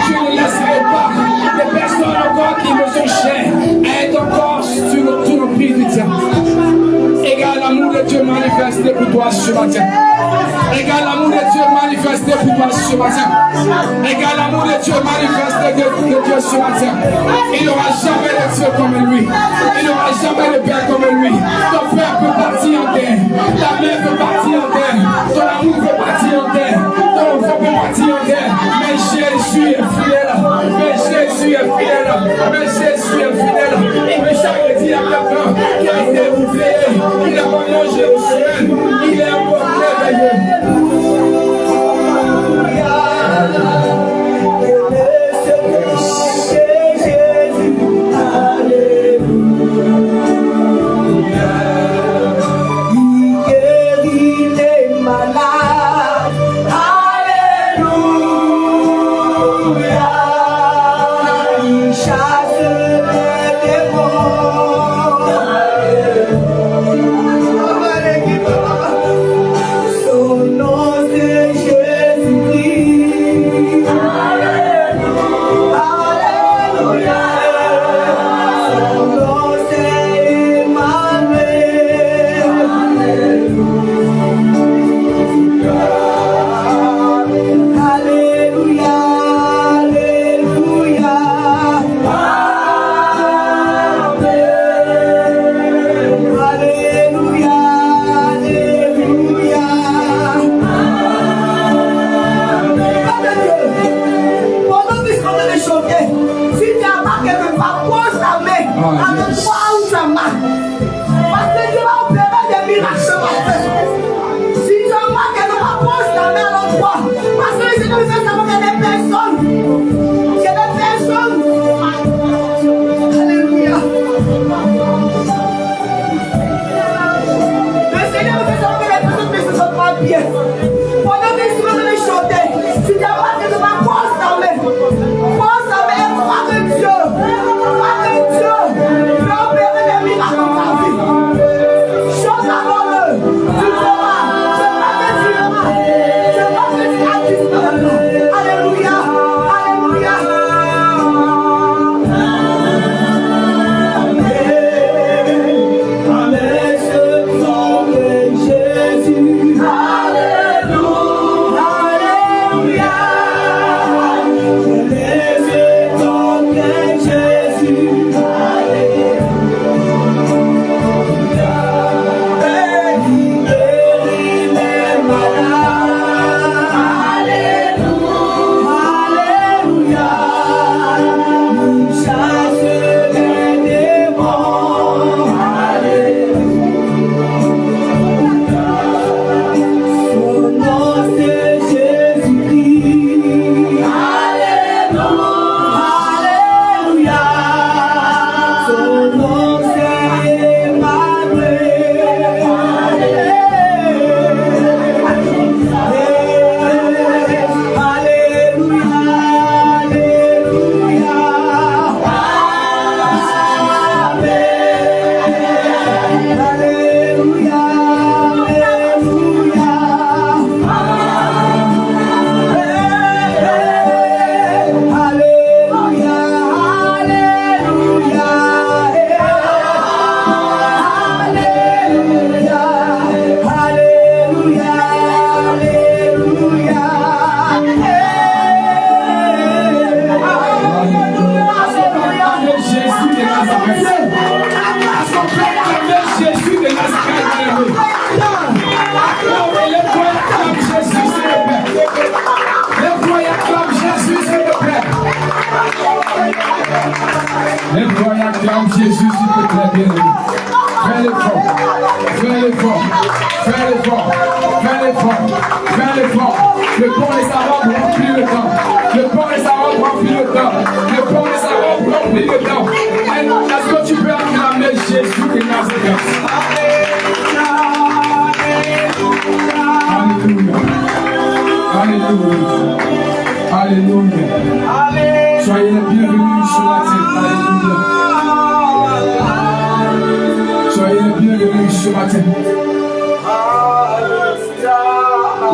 Je ne laisserai pas des personnes encore qui me sont chères être encore Dieu manifesté pour toi ce matin. Regarde l'amour de Dieu manifesté pour toi ce matin. Regarde l'amour de Dieu manifesté de Dieu ce matin. Il n'y aura jamais de Dieu comme lui. Il n'y aura jamais de Père comme lui. Ton Père peut partir en terre. Ta mère peut partir en terre. Ton amour peut partir en terre. Ton enfant peut partir en terre. Mais Jésus est fidèle. Mais Jésus est fidèle. Mais Jésus est fidèle. Il veut chaque dit à quelqu'un qui a été bouffé. Il n'a pas mangé au ciel. Il est encore merveilleux.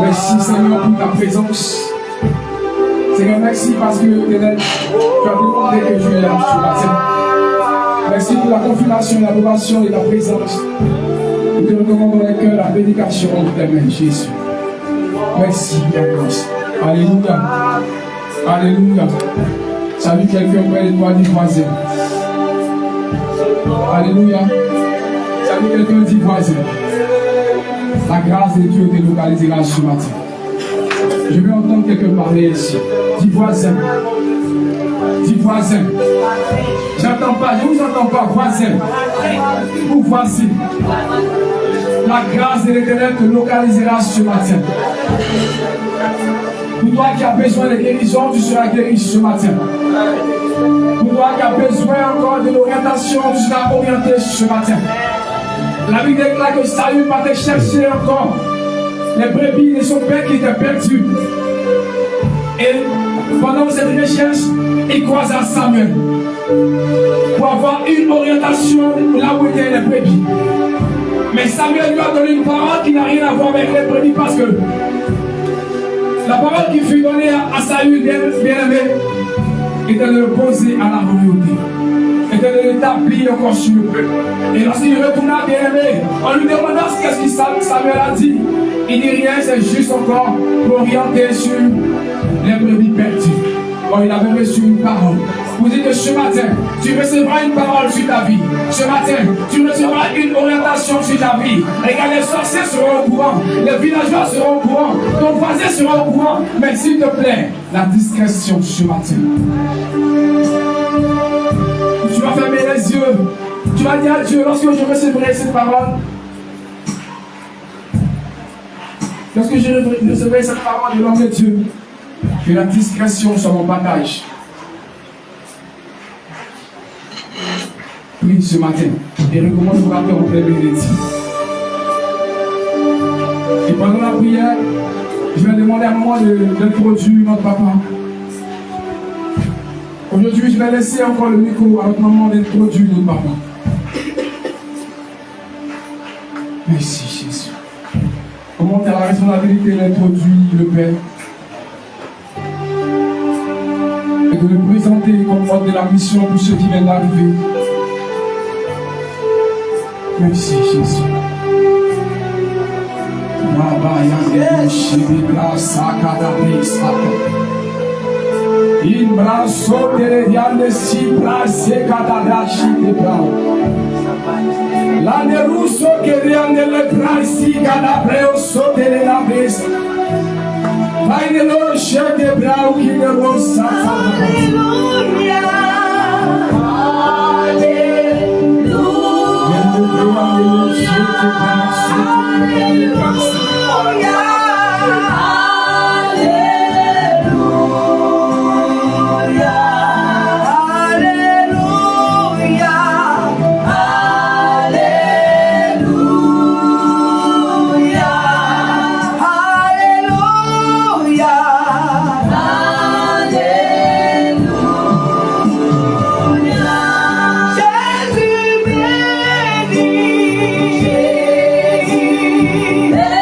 Merci Seigneur pour ta présence. Seigneur, merci parce que tu as demandé que je l'aime ce matin. Merci pour la confirmation et l'approbation de ta présence. Nous te recommandons dans le cœur la prédication de tes mains, Jésus. Merci, ta grâce. Alléluia. Alléluia. Salut quelqu'un près de toi, dit voisin. Alléluia. Salut quelqu'un, dit voisin. La grâce de Dieu te localisera ce matin. Je vais entendre quelqu'un parler ici. Dis voisin. Dis voisin. J'entends pas, je ne vous entends pas, voisin. Ou voici. La grâce de l'Éternel te localisera ce matin. Pour toi qui as besoin de guérison, tu seras guéri ce matin. Pour toi qui as besoin encore de l'orientation, tu seras orienté ce matin. La Bible déclare que Saül va te chercher encore les brebis de son père qui étaient perdus. Et pendant cette recherche, il croisa Samuel pour avoir une orientation là où étaient les brebis. Mais Samuel lui a donné une parole qui n'a rien à voir avec les brebis parce que la parole qui fut donnée à Saül, bien-aimé, était de le poser à la royauté, était de l'établir encore sur le peuple. Et lorsqu'il retourna, bien-aimé, en lui demandant ce que Samuel a dit, il dit rien, c'est juste encore pour orienter sur les brebis perdues. Bon, il avait reçu une parole. Vous dites que ce matin, tu recevras une parole sur ta vie. Ce matin, tu recevras une orientation sur ta vie. Regarde, les sorciers seront au courant, les villageois seront au courant, ton voisin sera au courant. Mais s'il te plaît, la discrétion ce matin. Tu vas fermer les yeux. Tu vas dire à Dieu, lorsque je recevrai cette parole, lorsque je recevrai cette parole de l'homme de Dieu, que la discrétion soit mon bagage. Prie ce matin et recommande vos rappels au Père bénédictine. Et pendant la prière, je vais demander à moi d'introduire notre papa. Aujourd'hui, je vais laisser encore le micro à notre maman d'introduire notre papa. Merci Jésus. Comment tu as la responsabilité d'introduire le Père et de le présenter comme ordre de la mission pour ceux qui viennent d'arriver. Merci Jésus. In braso de diande si brase kadadashi de brao. La de russo che diande le brasi kadabreo so de la vez. Vai de lo shete brao ki de rosa. Alleluia. Yeah.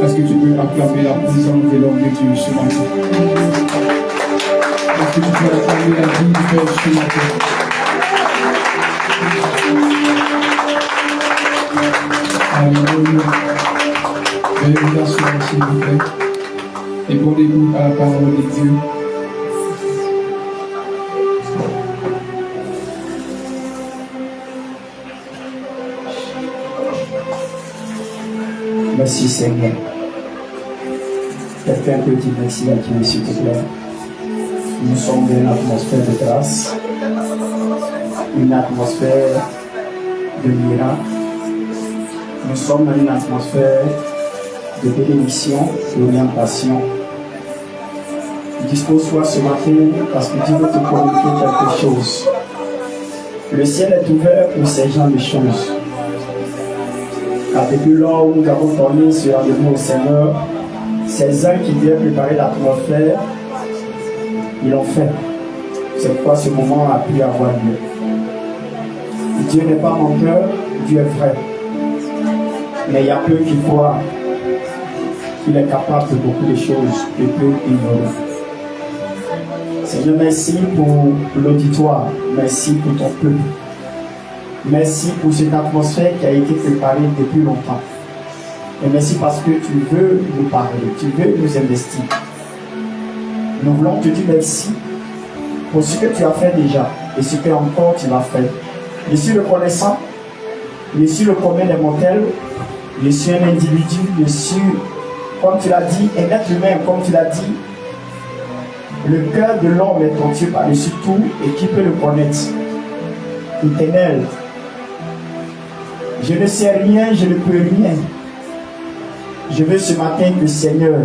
Est-ce que tu peux acclamer la présence de l'homme de Dieu ce matin? Est-ce que tu peux acclamer la vie du Père ce matin? Alléluia. Veuillez vous asseoir, s'il vous plaît. Et bonne écoute à la parole de Dieu. Merci Seigneur. Quelqu'un peut dire merci à Dieu, s'il te plaît. Nous sommes dans une atmosphère de grâce, une atmosphère de miracle. Nous sommes dans une atmosphère de bénédiction, d'orientation. Dispose-toi ce matin parce que Dieu veut te communiquer quelque chose. Le ciel est ouvert pour ces genres de choses. Car depuis lors où nous avons donné ce rendez-vous au Seigneur, ces uns qui devaient préparer l'atmosphère, ils l'ont fait. C'est pourquoi ce moment a pu avoir lieu. Dieu n'est pas menteur, Dieu est vrai. Mais il y a peu qui croient qu'il est capable de beaucoup de choses que peu ignorent. Seigneur, merci pour l'auditoire, merci pour ton peuple. Merci pour cette atmosphère qui a été préparée depuis longtemps. Et merci parce que tu veux nous parler, tu veux nous investir. Nous voulons te dire merci pour ce que tu as fait déjà et ce que encore tu vas faire. Je suis reconnaissant, je suis le commun des mortels, je suis un individu, je suis, comme tu l'as dit, un être humain, comme tu l'as dit. Le cœur de l'homme est ton Dieu par-dessus tout et qui peut le connaître? Éternel. Je ne sais rien, je ne peux rien. Je veux ce matin que Seigneur,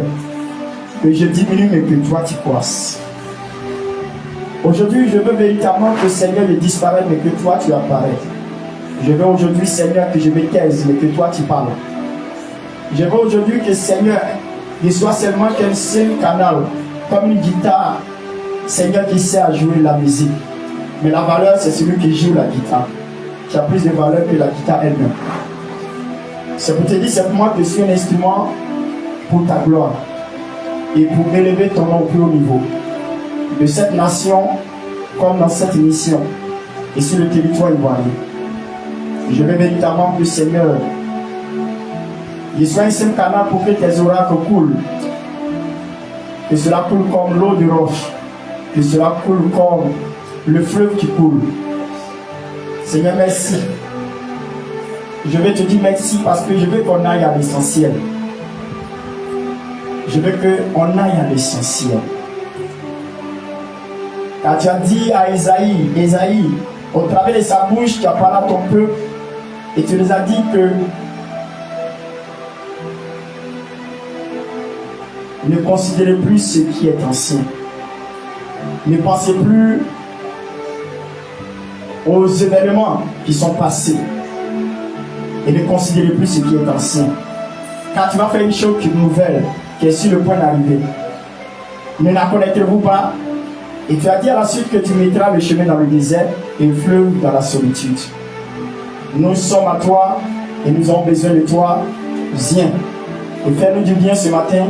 que je diminue mais que toi tu croisses. Aujourd'hui, je veux véritablement que Seigneur ne disparaisse mais que toi tu apparais. Je veux aujourd'hui Seigneur que je me taise mais que toi tu parles. Je veux aujourd'hui que Seigneur ne soit seulement qu'un seul canal, comme une guitare, Seigneur qui sait à jouer la musique. Mais la valeur c'est celui qui joue la guitare. Qui a plus de valeur que la guitare elle-même. C'est pour te dire simplement que je suis un instrument pour ta gloire et pour élever ton nom au plus haut niveau de cette nation comme dans cette mission et sur le territoire ivoirien. Je veux véritablement que Seigneur, je sois un seul canal pour que tes oracles coulent, que cela coule comme l'eau de roche, que cela coule comme le fleuve qui coule. Seigneur, merci. Je vais te dire merci parce que je veux qu'on aille à l'essentiel. Je veux qu'on aille à l'essentiel. Car tu as dit à Esaïe, au travers de sa bouche, tu as parlé à ton peuple et tu les as dit que ne considérez plus ce qui est ancien. Ne pensez plus aux événements qui sont passés et ne considérez plus ce qui est ancien. Car tu vas faire une chose nouvelle qui est sur le point d'arriver. Ne la connaîtrez-vous pas? Et tu as dit à la suite que tu mettras le chemin dans le désert et le fleuve dans la solitude. Nous sommes à toi et nous avons besoin de toi. Viens et fais-nous du bien ce matin.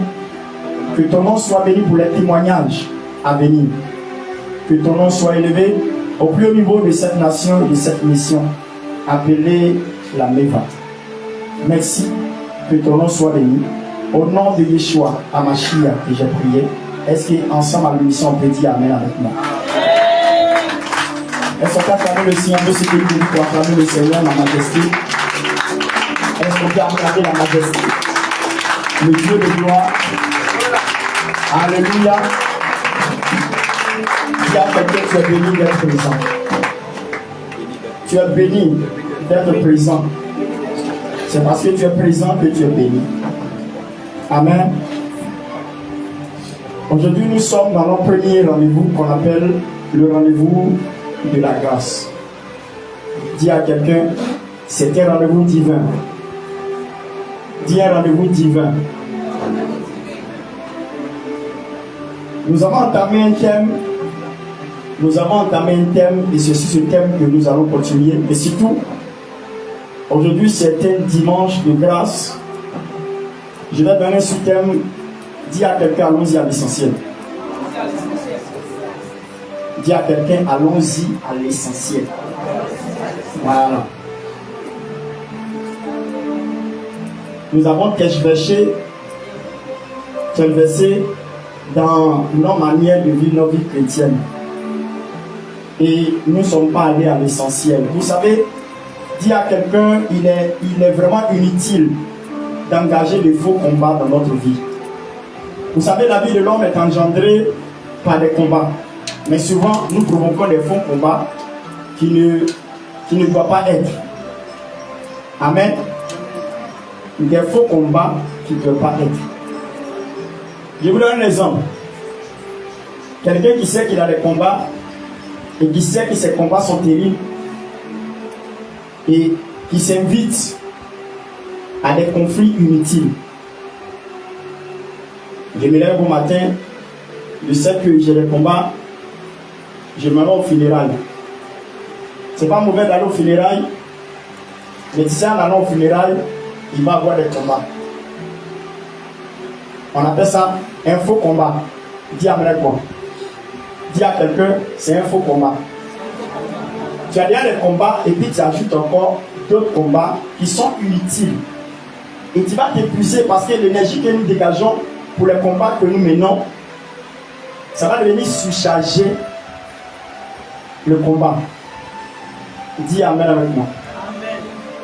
Que ton nom soit béni pour les témoignages à venir. Que ton nom soit élevé au plus haut niveau de cette nation et de cette mission appelée la Meva. Merci, que ton nom soit béni. Au nom de Yeshua, Amashia, que j'ai prié. Est-ce qu'ensemble à l'émission on peut dire Amen avec moi? Est-ce qu'on peut acclamer le Seigneur, ceux qui nous pour acclamer le Seigneur, la majesté? Est-ce qu'on peut acclamer la majesté? Le Dieu de gloire. Alléluia. Il y a quelqu'un, tu es béni d'être présent. Tu es béni d'être présent. C'est parce que tu es présent que tu es béni. Amen. Aujourd'hui, nous sommes dans notre premier rendez-vous qu'on appelle le rendez-vous de la grâce. Dis à quelqu'un, c'est un rendez-vous divin. Dis un rendez-vous divin. Nous avons entamé un thème. Et c'est sur ce thème que nous allons continuer. Et surtout, aujourd'hui, c'est un dimanche de grâce. Je vais donner ce thème. Dis à quelqu'un, allons-y à l'essentiel. Dis à quelqu'un, allons-y à l'essentiel. Voilà. Nous avons tergiversé dans nos manières de vivre nos vies chrétiennes. Et nous ne sommes pas allés à l'essentiel. Vous savez, dire à quelqu'un, il est vraiment inutile d'engager des faux combats dans notre vie. Vous savez, la vie de l'homme est engendrée par des combats. Mais souvent, nous provoquons des faux combats qui ne doivent pas être. Amen. Des faux combats qui ne doivent pas être. Je vous donne un exemple. Quelqu'un qui sait qu'il a des combats et qui sait que ces combats sont terribles et qui s'invite à des conflits inutiles. Je me lève au matin, je sais que j'ai des combats, je me rends au funérailles. C'est pas mauvais d'aller au funérailles, mais tu sais, en allant au funérailles, il va avoir des combats. On appelle ça un faux combat. Dis à moi. Dis à quelqu'un, c'est un faux combat. Tu as déjà des combats et puis tu ajoutes encore d'autres combats qui sont inutiles. Et tu vas t'épuiser parce que l'énergie que nous dégageons pour les combats que nous menons, ça va devenir surcharger le combat. Dis amen avec moi. Amen.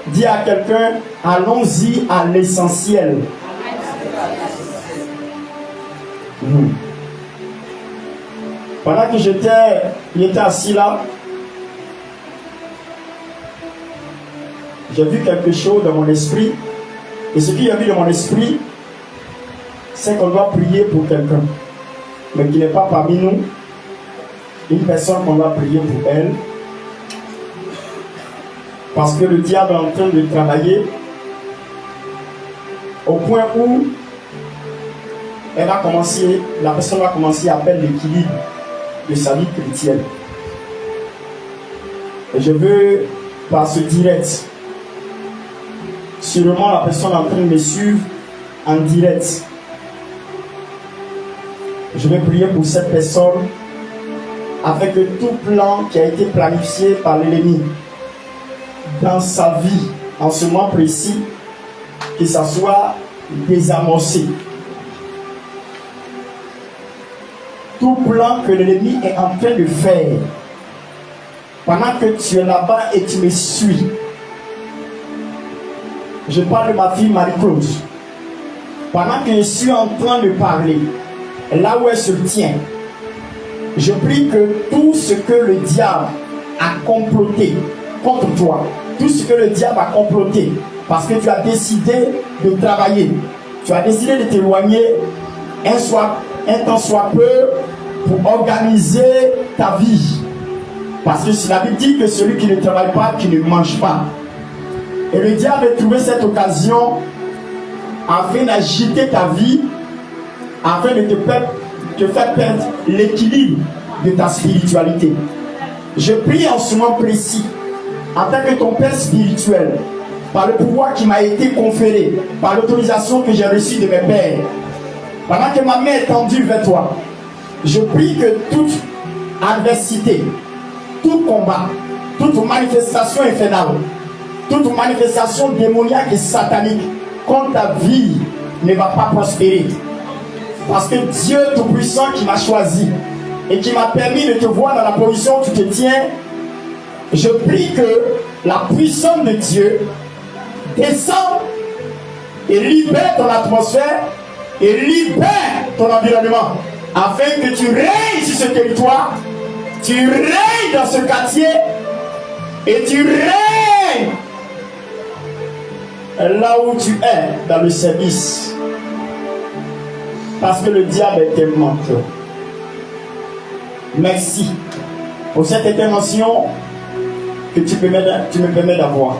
Dis à quelqu'un, allons-y à l'essentiel. Pendant que j'étais assis là, j'ai vu quelque chose dans mon esprit. Et ce qu'il y a vu dans mon esprit, c'est qu'on doit prier pour quelqu'un, mais qui n'est pas parmi nous. Une personne qu'on doit prier pour elle. Parce que le diable est en train de travailler au point où la personne va commencer à perdre l'équilibre de sa vie chrétienne. Et je veux, par ce direct, sûrement la personne est en train de me suivre en direct. Je vais prier pour cette personne afin que tout plan qui a été planifié par l'ennemi dans sa vie, en ce moment précis, que ça soit désamorcé. Tout plan que l'ennemi est en train de faire, pendant que tu es là-bas et tu me suis, je parle de ma fille Marie-Claude, pendant que je suis en train de parler, là où elle se tient, je prie que tout ce que le diable a comploté contre toi, tout ce que le diable a comploté, parce que tu as décidé de travailler, tu as décidé de t'éloigner un temps soit peu pour organiser ta vie. Parce que si la Bible dit que celui qui ne travaille pas, qui ne mange pas. Et le diable a trouvé cette occasion afin d'agiter ta vie, afin de te faire perdre l'équilibre de ta spiritualité. Je prie en ce moment précis, en tant que ton Père spirituel, par le pouvoir qui m'a été conféré, par l'autorisation que j'ai reçue de mes pères, pendant que ma main est tendue vers toi, je prie que toute adversité, tout combat, toute manifestation infernale, toute manifestation démoniaque et satanique contre ta vie ne va pas prospérer. Parce que Dieu Tout-Puissant qui m'a choisi et qui m'a permis de te voir dans la position où tu te tiens, je prie que la puissance de Dieu descende et libère ton atmosphère et libère ton environnement afin que tu règnes sur ce territoire, tu règnes dans ce quartier et tu règnes là où tu es dans le service. Parce que le diable est tellement menteur. Merci pour cette intervention que tu me permets d'avoir.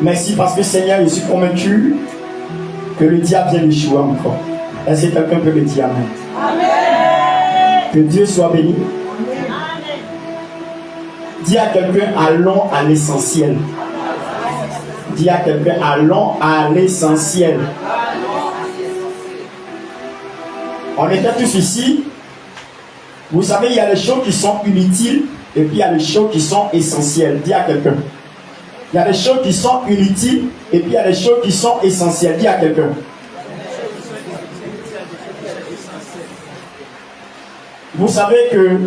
Merci parce que Seigneur, je suis convaincu que le diable vient d'échouer encore. Est-ce que quelqu'un peut me dire amen? Amen. Que Dieu soit béni. Amen. Dis à quelqu'un, allons à l'essentiel. Dis à quelqu'un, allons à l'essentiel. On était tous ici. Vous savez, il y a les choses qui sont inutiles et puis il y a les choses qui sont essentielles. Dis à quelqu'un. Il y a des choses qui sont inutiles et puis il y a des choses qui sont essentielles. Dis à quelqu'un. Vous savez que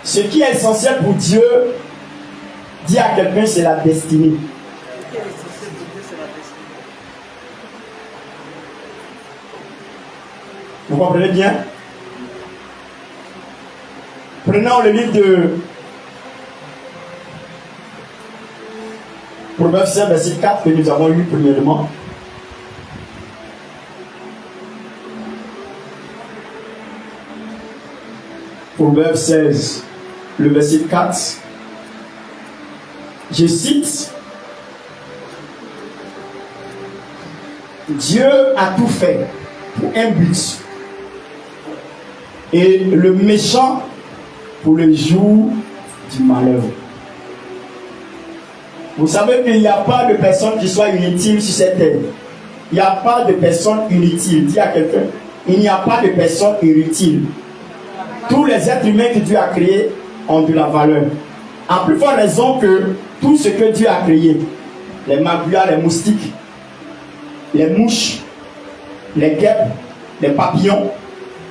ce qui est essentiel pour Dieu, dis à quelqu'un, c'est la destinée. Vous comprenez bien? Prenons le livre de Proverbe 5, verset 4 que nous avons lu premièrement. Proverbe 16, le verset 4. Je cite: Dieu a tout fait pour un but, et le méchant pour le jour du malheur. Vous savez qu'il n'y a pas de personne qui soit inutile sur cette terre. Il n'y a pas de personne inutile. Dis à quelqu'un, il n'y a pas de personne inutile. Tous les êtres humains que Dieu a créés ont de la valeur. À plus forte raison que tout ce que Dieu a créé, les magouillards, les moustiques, les mouches, les guêpes, les papillons,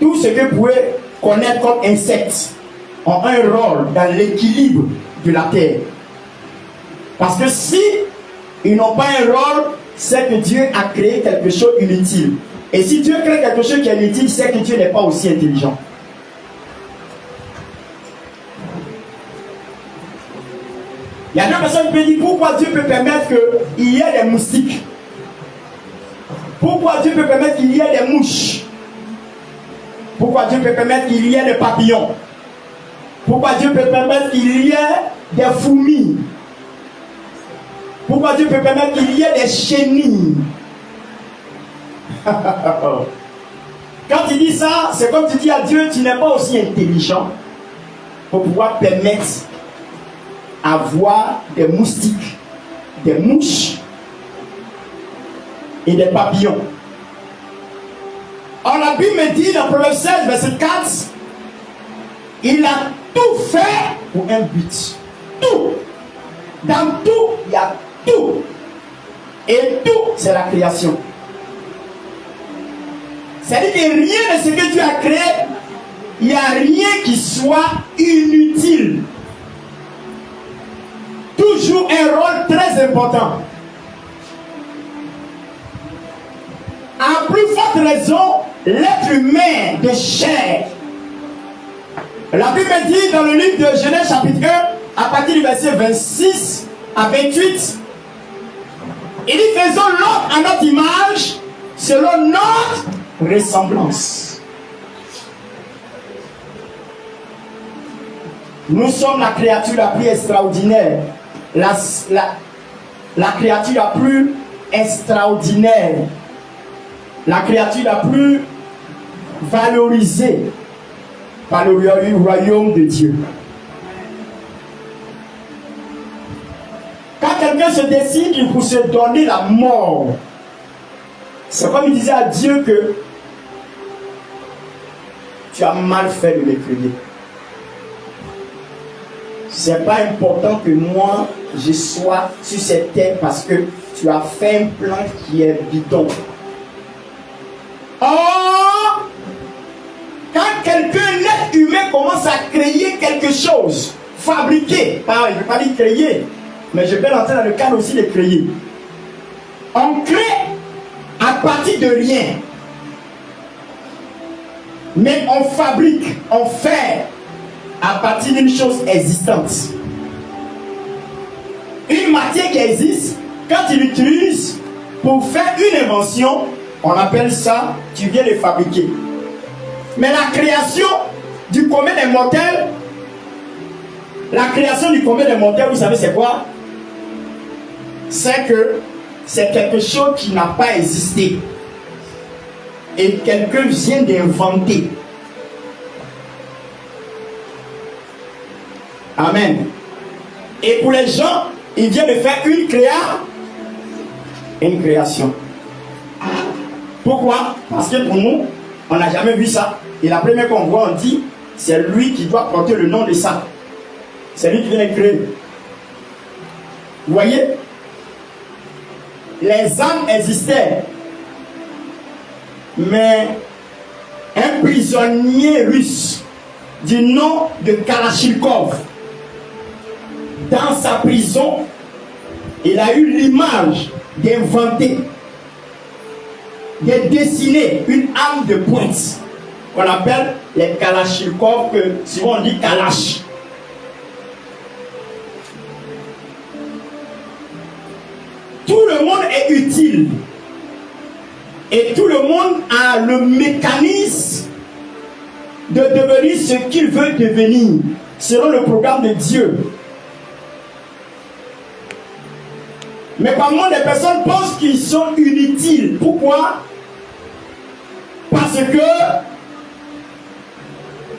tout ce que vous pouvez connaître comme insectes ont un rôle dans l'équilibre de la terre. Parce que si ils n'ont pas un rôle, c'est que Dieu a créé quelque chose d'inutile. Et si Dieu crée quelque chose qui est inutile, c'est que Dieu n'est pas aussi intelligent. Il y a deux personnes qui peuvent dire pourquoi Dieu peut permettre qu'il y ait des moustiques. Pourquoi Dieu peut permettre qu'il y ait des mouches. Pourquoi Dieu peut permettre qu'il y ait des papillons. Pourquoi Dieu peut permettre qu'il y ait des fourmis. Pourquoi Dieu peut permettre qu'il y ait des chenilles. Quand tu dis ça, c'est comme tu dis à Dieu, tu n'es pas aussi intelligent pour pouvoir permettre à voir des moustiques, des mouches et des papillons. Or la Bible me dit dans Proverbe 16, verset 4, il a tout fait pour un but. Tout. Dans tout, il y a tout. Et tout, c'est la création. C'est-à-dire que rien de ce que Dieu a créé, il n'y a rien qui soit inutile. Toujours un rôle très important. À plus forte raison, l'être humain de chair. La Bible dit dans le livre de Genèse chapitre 1, à partir du verset 26 à 28, il dit: faisons l'homme à notre image, selon notre ressemblance. Nous sommes la créature la plus extraordinaire. La créature la plus extraordinaire. La créature la plus valorisée par le royaume de Dieu. Quand quelqu'un se décide pour se donner la mort, c'est comme il disait à Dieu que tu as mal fait de me créer. C'est pas important que moi je sois sur cette terre parce que tu as fait un plan qui est bidon. Or, quand quelqu'un, un être humain, commence à créer quelque chose, fabriquer, je ne vais pas dire créer, mais je vais rentrer dans le cadre aussi de créer. On crée à partir de rien, mais on fabrique, on fait à partir d'une chose existante. Une matière qui existe, quand tu l'utilises pour faire une invention, on appelle ça, tu viens de fabriquer. Mais la création du commun des mortels, vous savez c'est quoi? C'est que c'est quelque chose qui n'a pas existé. Et quelqu'un vient d'inventer. Amen. Et pour les gens, il vient de faire une création. Pourquoi? Parce que pour nous, on n'a jamais vu ça. Et la première qu'on voit, on dit, c'est lui qui doit porter le nom de ça. C'est lui qui vient de créer. Vous voyez? Les âmes existaient. Mais un prisonnier russe du nom de Kalachnikov, dans sa prison, il a eu l'image d'inventer, de dessiner une arme de pointe qu'on appelle les Kalachnikov, que souvent on dit Kalash. Tout le monde est utile et tout le monde a le mécanisme de devenir ce qu'il veut devenir selon le programme de Dieu. Mais par moment, des personnes pensent qu'ils sont inutiles. Pourquoi? Parce que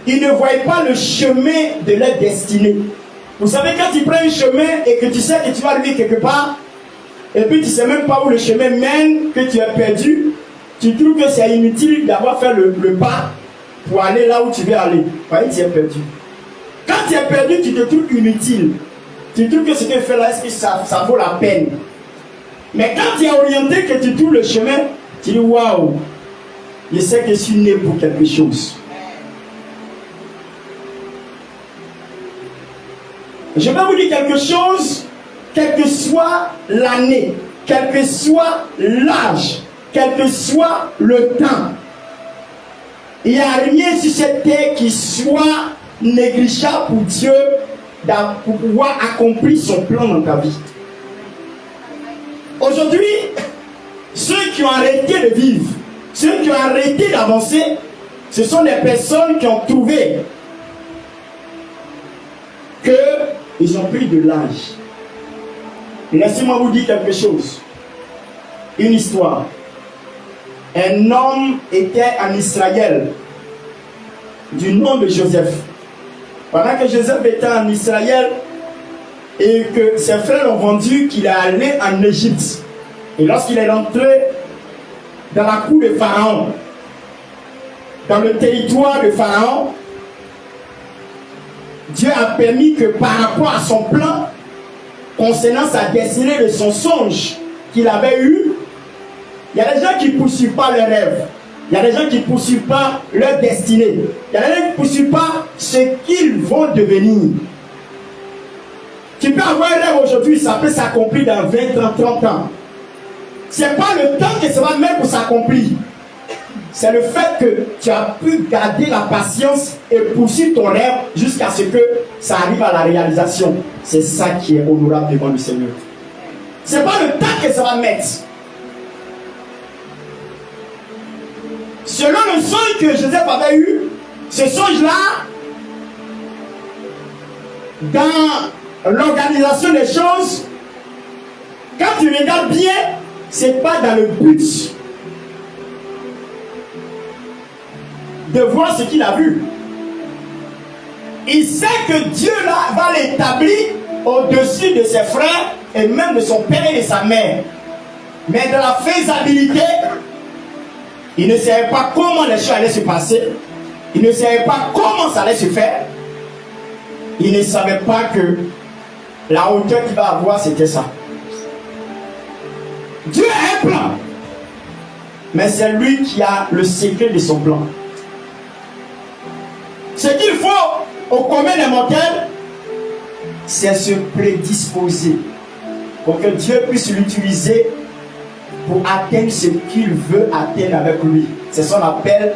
ils ne voient pas le chemin de leur destinée. Vous savez, quand tu prends un chemin et que tu sais que tu vas arriver quelque part, et puis tu ne sais même pas où le chemin mène, que tu es perdu, tu trouves que c'est inutile d'avoir fait le pas pour aller là où tu veux aller. Voyez, tu es perdu. Quand tu es perdu, tu te trouves inutile. Tu trouves que ce que tu fais là, est-ce que ça vaut la peine? Mais quand tu es orienté, que tu trouves le chemin, tu dis waouh, je sais que je suis né pour quelque chose. Je vais vous dire quelque chose, quelle que soit l'année, quel que soit l'âge, quel que soit le temps, il n'y a rien sur cette terre qui soit négligeable pour Dieu pour pouvoir accomplir son plan dans ta vie. Aujourd'hui, ceux qui ont arrêté de vivre, ceux qui ont arrêté d'avancer, ce sont des personnes qui ont trouvé qu'ils ont pris de l'âge. Laissez-moi vous dire quelque chose. Une histoire. Un homme était en Israël du nom de Joseph. Pendant que Joseph était en Israël et que ses frères l'ont vendu, qu'il est allé en Égypte. Et lorsqu'il est rentré dans la cour de Pharaon, dans le territoire de Pharaon, Dieu a permis que par rapport à son plan, concernant sa destinée de son songe qu'il avait eu, il y a des gens qui ne poursuivent pas leurs rêves. Il y a des gens qui ne poursuivent pas leur destinée. Il y a des gens qui ne poursuivent pas ce qu'ils vont devenir. Tu peux avoir un rêve aujourd'hui, ça peut s'accomplir dans 20 ans, 30 ans. Ce n'est pas le temps que ça va mettre pour s'accomplir. C'est le fait que tu as pu garder la patience et poursuivre ton rêve jusqu'à ce que ça arrive à la réalisation. C'est ça qui est honorable devant le Seigneur. Ce n'est pas le temps que ça va mettre. Selon le songe que Joseph avait eu, ce songe-là, dans l'organisation des choses, quand tu regardes bien, ce n'est pas dans le but de voir ce qu'il a vu. Il sait que Dieu là va l'établir au-dessus de ses frères et même de son père et de sa mère. Mais dans la faisabilité, il ne savait pas comment les choses allaient se passer. Il ne savait pas comment ça allait se faire. Il ne savait pas que la hauteur qu'il va avoir, c'était ça. Dieu a un plan. Mais c'est lui qui a le secret de son plan. Ce qu'il faut au commun des mortels, c'est se prédisposer pour que Dieu puisse l'utiliser pour atteindre ce qu'il veut atteindre avec lui. C'est ce qu'on appelle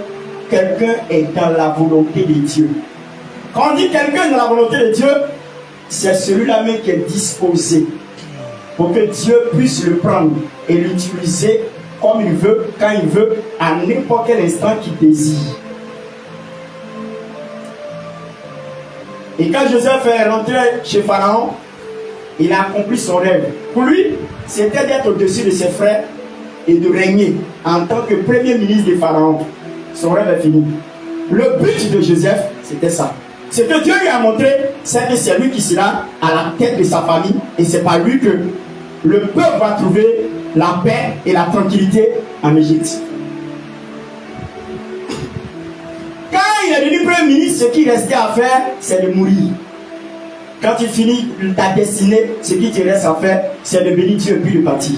quelqu'un est dans la volonté de Dieu. Quand on dit quelqu'un est dans la volonté de Dieu, c'est celui-là même qui est disposé pour que Dieu puisse le prendre et l'utiliser comme il veut, quand il veut, à n'importe quel instant qu'il désire. Et quand Joseph est rentré chez Pharaon, il a accompli son rêve. Pour lui, c'était d'être au-dessus de ses frères et de régner en tant que premier ministre de Pharaon. Son rêve est fini. Le but de Joseph, c'était ça. Ce que Dieu lui a montré, c'est que c'est lui qui sera à la tête de sa famille et c'est par lui que le peuple va trouver la paix et la tranquillité en Égypte. Premier ministre, ce qui restait à faire, c'est de mourir. Quand tu finis ta destinée, ce qui te reste à faire, c'est de bénir Dieu et puis de partir.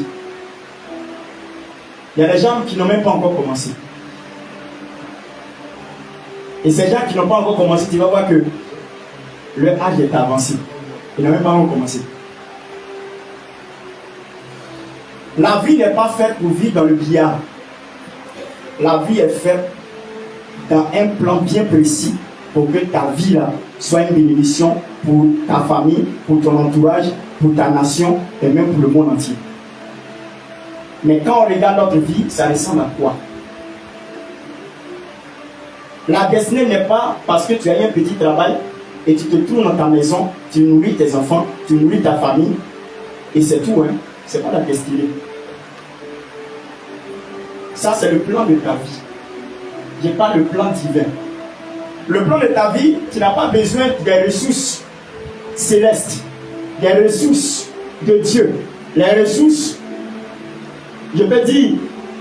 Il y a des gens qui n'ont même pas encore commencé. Et ces gens qui n'ont pas encore commencé, tu vas voir que leur âge est avancé. Ils n'ont même pas encore commencé. La vie n'est pas faite pour vivre dans le billard. La vie est faite dans un plan bien précis pour que ta vie là soit une bénédiction pour ta famille, pour ton entourage, pour ta nation et même pour le monde entier. Mais quand on regarde notre vie, ça ressemble à quoi? La destinée n'est pas parce que tu as un petit travail et tu te trouves dans ta maison, tu nourris tes enfants, tu nourris ta famille et c'est tout, hein. C'est pas la destinée. Ça, c'est le plan de ta vie. Je n'ai pas le plan divin. Le plan de ta vie, tu n'as pas besoin des ressources célestes, des ressources de Dieu, les ressources, je peux dire,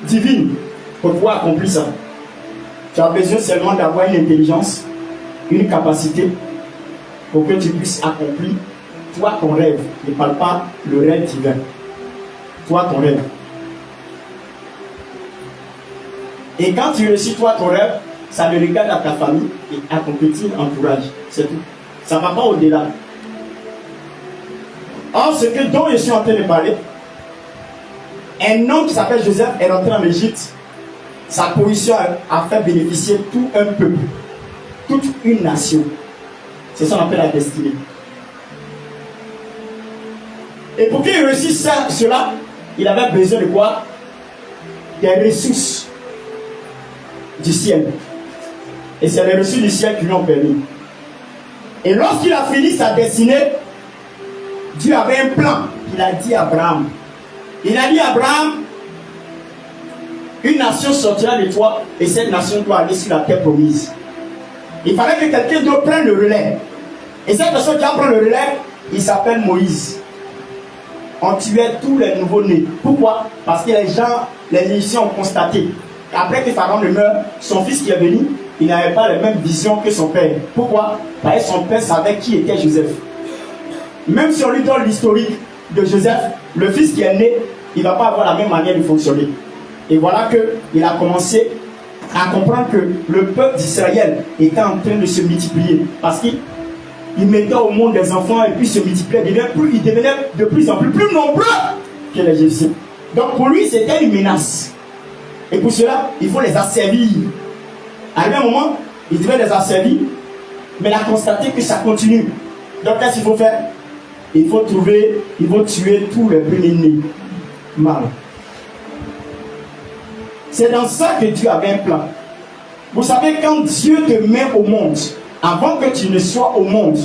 divines, pour pouvoir accomplir ça. Tu as besoin seulement d'avoir une intelligence, une capacité, pour que tu puisses accomplir, toi, ton rêve. Ne parle pas le rêve divin. Toi, ton rêve. Et quand tu réussis, toi, ton rêve, ça le regarde à ta famille et à ton petit entourage. C'est tout. Ça ne va pas au-delà. Or, ce dont je suis en train de parler, un homme qui s'appelle Joseph est rentré en Égypte. Sa position a fait bénéficier tout un peuple, toute une nation. C'est ça qu'on appelle la destinée. Et pour qu'il réussisse cela, il avait besoin de quoi? Des ressources du ciel. Et c'est les ressources du ciel qui lui ont permis. Et lorsqu'il a fini sa destinée, Dieu avait un plan. Il a dit à Abraham. Il a dit à Abraham, une nation sortira de toi et cette nation doit aller sur la terre promise. Il fallait que quelqu'un d'autre prenne le relais. Et cette personne qui a pris le relais, il s'appelle Moïse. On tuait tous les nouveaux-nés. Pourquoi? Parce que les gens, les Égyptiens ont constaté qu'après que Pharaon ne meure, son fils qui est venu, il n'avait pas la même vision que son père. Pourquoi? Parce que son père savait qui était Joseph. Même si on lui donne l'historique de Joseph, le fils qui est né, il ne va pas avoir la même manière de fonctionner. Et voilà qu'il a commencé à comprendre que le peuple d'Israël était en train de se multiplier. Parce qu'il mettait au monde des enfants et puis se multipliait. Il devenait de plus en plus nombreux que les Égyptiens. Donc pour lui, c'était une menace. Et pour cela, il faut les asservir. À un moment, il devait les asservir, mais il a constaté que ça continue. Donc qu'est-ce qu'il faut faire? Il faut tuer tous les premiers-nés mâles. C'est dans ça que Dieu avait un plan. Vous savez, quand Dieu te met au monde, avant que tu ne sois au monde,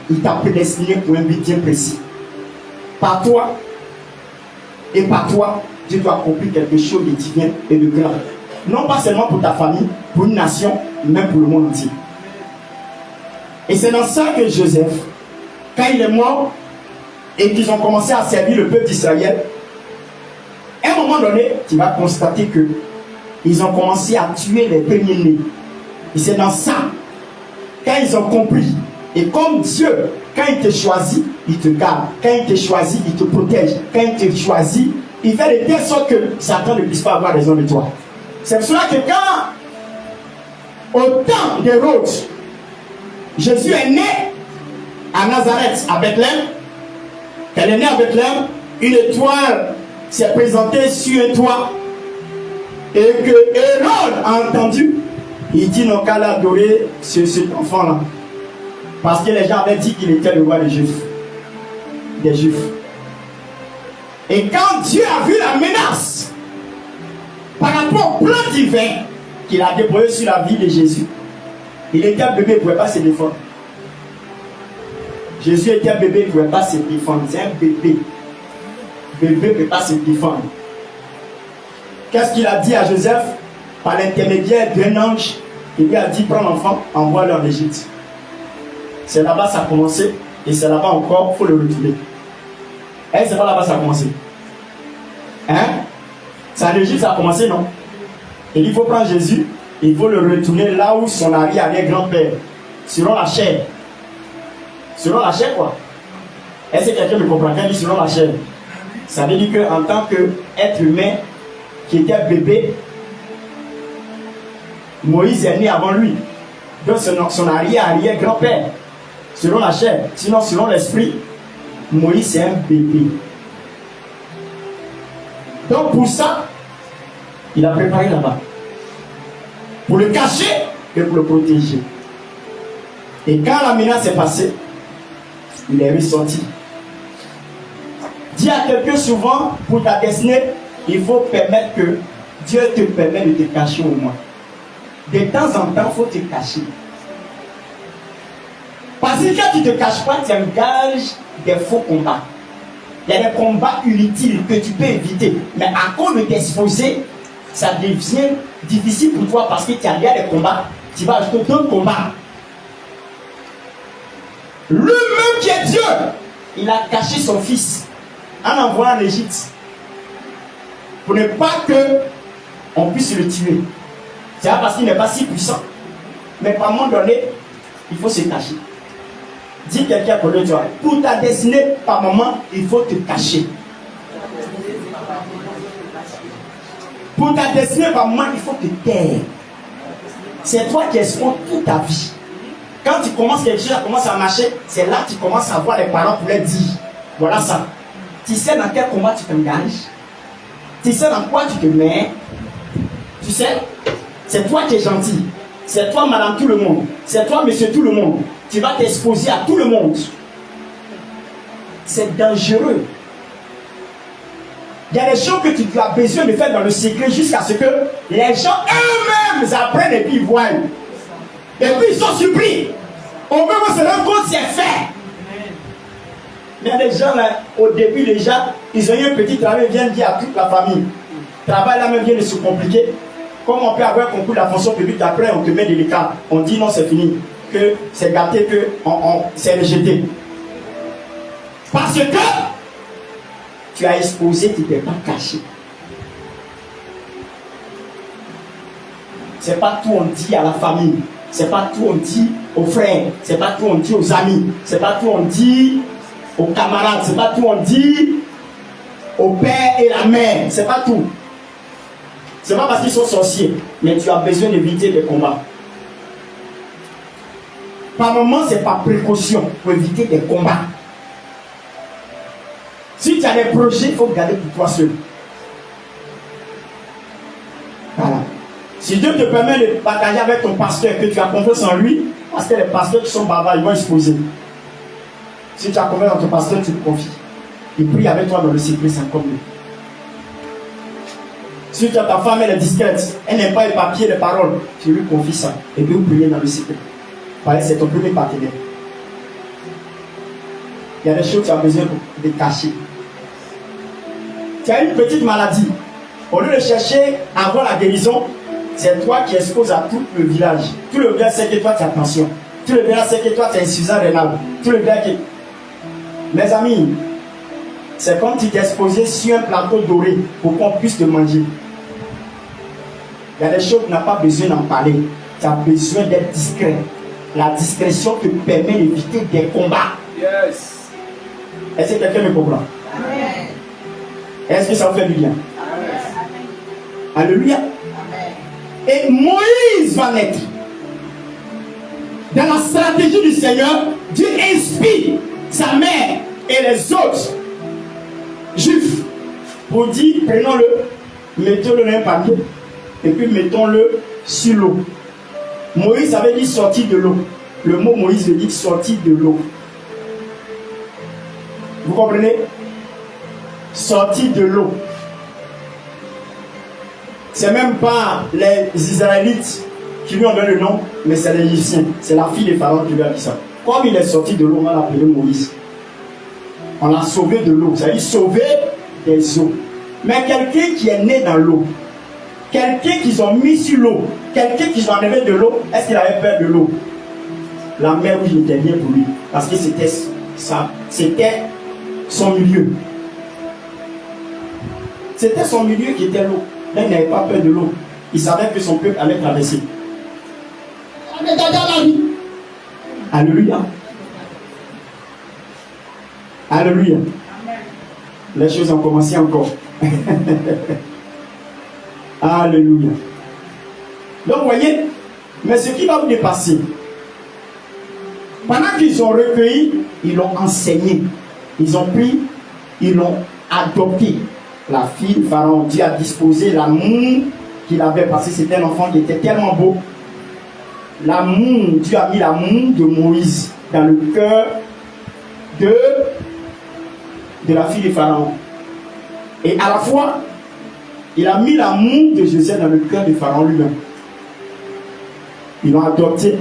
il t'a prédestiné pour un but bien précis. Par toi, et par toi, Dieu doit accomplir quelque chose de divin et de grand. Non pas seulement pour ta famille, pour une nation, mais pour le monde entier. Et c'est dans ça que Joseph, quand il est mort, et qu'ils ont commencé à servir le peuple d'Israël, à un moment donné, tu vas constater que ils ont commencé à tuer les premiers-nés. Et c'est dans ça, quand ils ont compris, et comme Dieu, quand il te choisit, il te garde. Quand il te choisit, il te protège. Quand il te choisit, il fait de telle sorte que Satan ne puisse pas avoir raison de toi. C'est pour cela que quand, au temps d'Hérode, Jésus est né à Nazareth, à Bethléem, elle est née à Bethléem, une étoile s'est présentée sur un toit, et que Hérode a entendu, il dit non qu'à l'adorer cet enfant-là. Parce que les gens avaient dit qu'il était le roi des Juifs. Des Juifs. Et quand Dieu a vu la menace par rapport au plan divin qu'il a déployé sur la vie de Jésus, il était un bébé, il ne pouvait pas se défendre. Jésus était un bébé, il ne pouvait pas se défendre. C'est un bébé. Le bébé ne peut pas se défendre. Qu'est-ce qu'il a dit à Joseph? Par l'intermédiaire d'un ange, il lui a dit, prends l'enfant, envoie-le en Égypte. C'est là-bas que ça a commencé, et c'est là-bas encore, il faut le retourner. Et c'est pas là-bas que ça a commencé. Hein? C'est en Égypte que ça a commencé, non? Et il faut prendre Jésus il faut le retourner là où son arrière-grand-père, selon la chair. Selon la chair, quoi. Est-ce que quelqu'un me comprend quand il dit selon la chair? Ça veut dire qu'en tant qu'être humain qui était bébé, Moïse est né avant lui. Donc son arrière-grand-père, selon la chair. Sinon, selon l'esprit, Moïse c'est un bébé. Donc pour ça, il a préparé là-bas. Pour le cacher et pour le protéger. Et quand la menace est passée, il est ressorti. Dis à quelqu'un souvent, pour ta destinée, il faut permettre que Dieu te permet de te cacher au moins. De temps en temps, il faut te cacher. Parce que quand tu ne te caches pas, tu engages des faux combats. Il y a des combats inutiles que tu peux éviter. Mais à cause de t'exposer, ça devient difficile pour toi parce que tu as des combats. Tu vas ajouter d'autres combats. Lui-même qui est Dieu, il a caché son fils en envoyant en Égypte pour ne pas qu'on puisse le tuer. C'est pas parce qu'il n'est pas si puissant. Mais par un moment donné, il faut se cacher. Dis quelqu'un pour le toi. Pour ta destinée, par moment, il faut te cacher. Pour ta destinée, par moment, il faut te taire. C'est toi qui exposes toute ta vie. Quand tu commences quelque chose, commence à marcher, c'est là que tu commences à voir les parents pour leur dire. Voilà ça. Tu sais dans quel combat tu t'engages. Tu sais dans quoi tu te mets. Tu sais, c'est toi qui es gentil. C'est toi, madame tout le monde. C'est toi, monsieur tout le monde. Tu vas t'exposer à tout le monde. C'est dangereux. Il y a des choses que tu as besoin de faire dans le secret jusqu'à ce que les gens eux-mêmes apprennent et puis ils voient. Et puis ils sont surpris. Au même moment, c'est leur compte, c'est fait. Il y a des gens là, au début déjà, ils ont eu un petit travail, ils viennent dire à toute la famille. Le travail là même vient de se compliquer. Comme on peut avoir un concours de la fonction publique, après on te met de l'écart. On dit non, c'est fini. Que c'est gâté, que c'est rejeté. Parce que tu as exposé, tu ne t'es pas caché. C'est pas tout on dit à la famille. C'est pas tout on dit aux frères. C'est pas tout on dit aux amis. C'est pas tout on dit aux camarades. C'est pas tout on dit au père et la mère. C'est pas tout. C'est pas parce qu'ils sont sorciers. Mais tu as besoin d'éviter des combats. Par moment, c'est par précaution pour éviter des combats. Si tu as des projets, il faut garder pour toi seul. Voilà. Si Dieu te permet de partager avec ton pasteur que tu as confiance en lui, parce que les pasteurs qui sont bavards, ils vont exposer. Si tu as confiance en ton pasteur, tu te confies. Il prie avec toi dans le secret, c'est encore mieux. Si tu as ta femme, elle est discrète, elle n'aime pas les papiers, les paroles, tu lui confies ça. Et puis vous priez dans le secret. C'est ton premier partenaire. Il y a des choses que tu as besoin de cacher. Tu as une petite maladie. Au lieu de chercher à avoir la guérison, c'est toi qui exposes à tout le village. Tout le village sait que toi tu as tension. Tout le village sait que toi tu as insuffisance rénale. Tout le village qui... Mes amis, c'est comme si tu t'es exposé sur un plateau doré pour qu'on puisse te manger. Il y a des choses que tu n'as pas besoin d'en parler. Tu as besoin d'être discret. La discrétion te permet d'éviter des combats. Yes. Est-ce que quelqu'un me comprend? Amen. Est-ce que ça vous fait du bien? Amen. Alléluia. Amen. Et Moïse va naître. Dans la stratégie du Seigneur, Dieu inspire sa mère et les autres juifs pour dire, prenons-le, mettons-le dans un papier et puis mettons-le sur l'eau. Moïse avait dit sortir de l'eau. Le mot Moïse veut dire sortir de l'eau. Vous comprenez? Sortir de l'eau. C'est même pas les Israélites qui lui ont donné le nom, mais c'est les Égyptiens. C'est la fille de Pharaon qui lui a dit ça. Comme il est sorti de l'eau, on l'a appelé Moïse. On l'a sauvé de l'eau. Ça veut dire sauver des eaux. Mais quelqu'un qui est né dans l'eau, quelqu'un qu'ils ont mis sur l'eau, quelqu'un qui ont enlevé de l'eau, est-ce qu'il avait peur de l'eau? La mer rouge était bien pour lui. Parce que c'était ça. C'était son milieu. C'était son milieu qui était l'eau. Là, il n'avait pas peur de l'eau. il savait que son peuple allait traverser. Alléluia. Alléluia. Les choses ont commencé encore. Alléluia. Donc, vous voyez, mais ce qui va vous dépasser, pendant qu'ils ont recueilli, ils l'ont enseigné. Ils ont pris, ils l'ont adopté. La fille du Pharaon, Dieu a disposé l'amour qu'il avait, parce que c'était un enfant qui était tellement beau. L'amour, Dieu a mis l'amour de Moïse dans le cœur de la fille du Pharaon. Et à la fois, il a mis l'amour de Joseph dans le cœur du Pharaon lui-même. Ils l'ont adopté,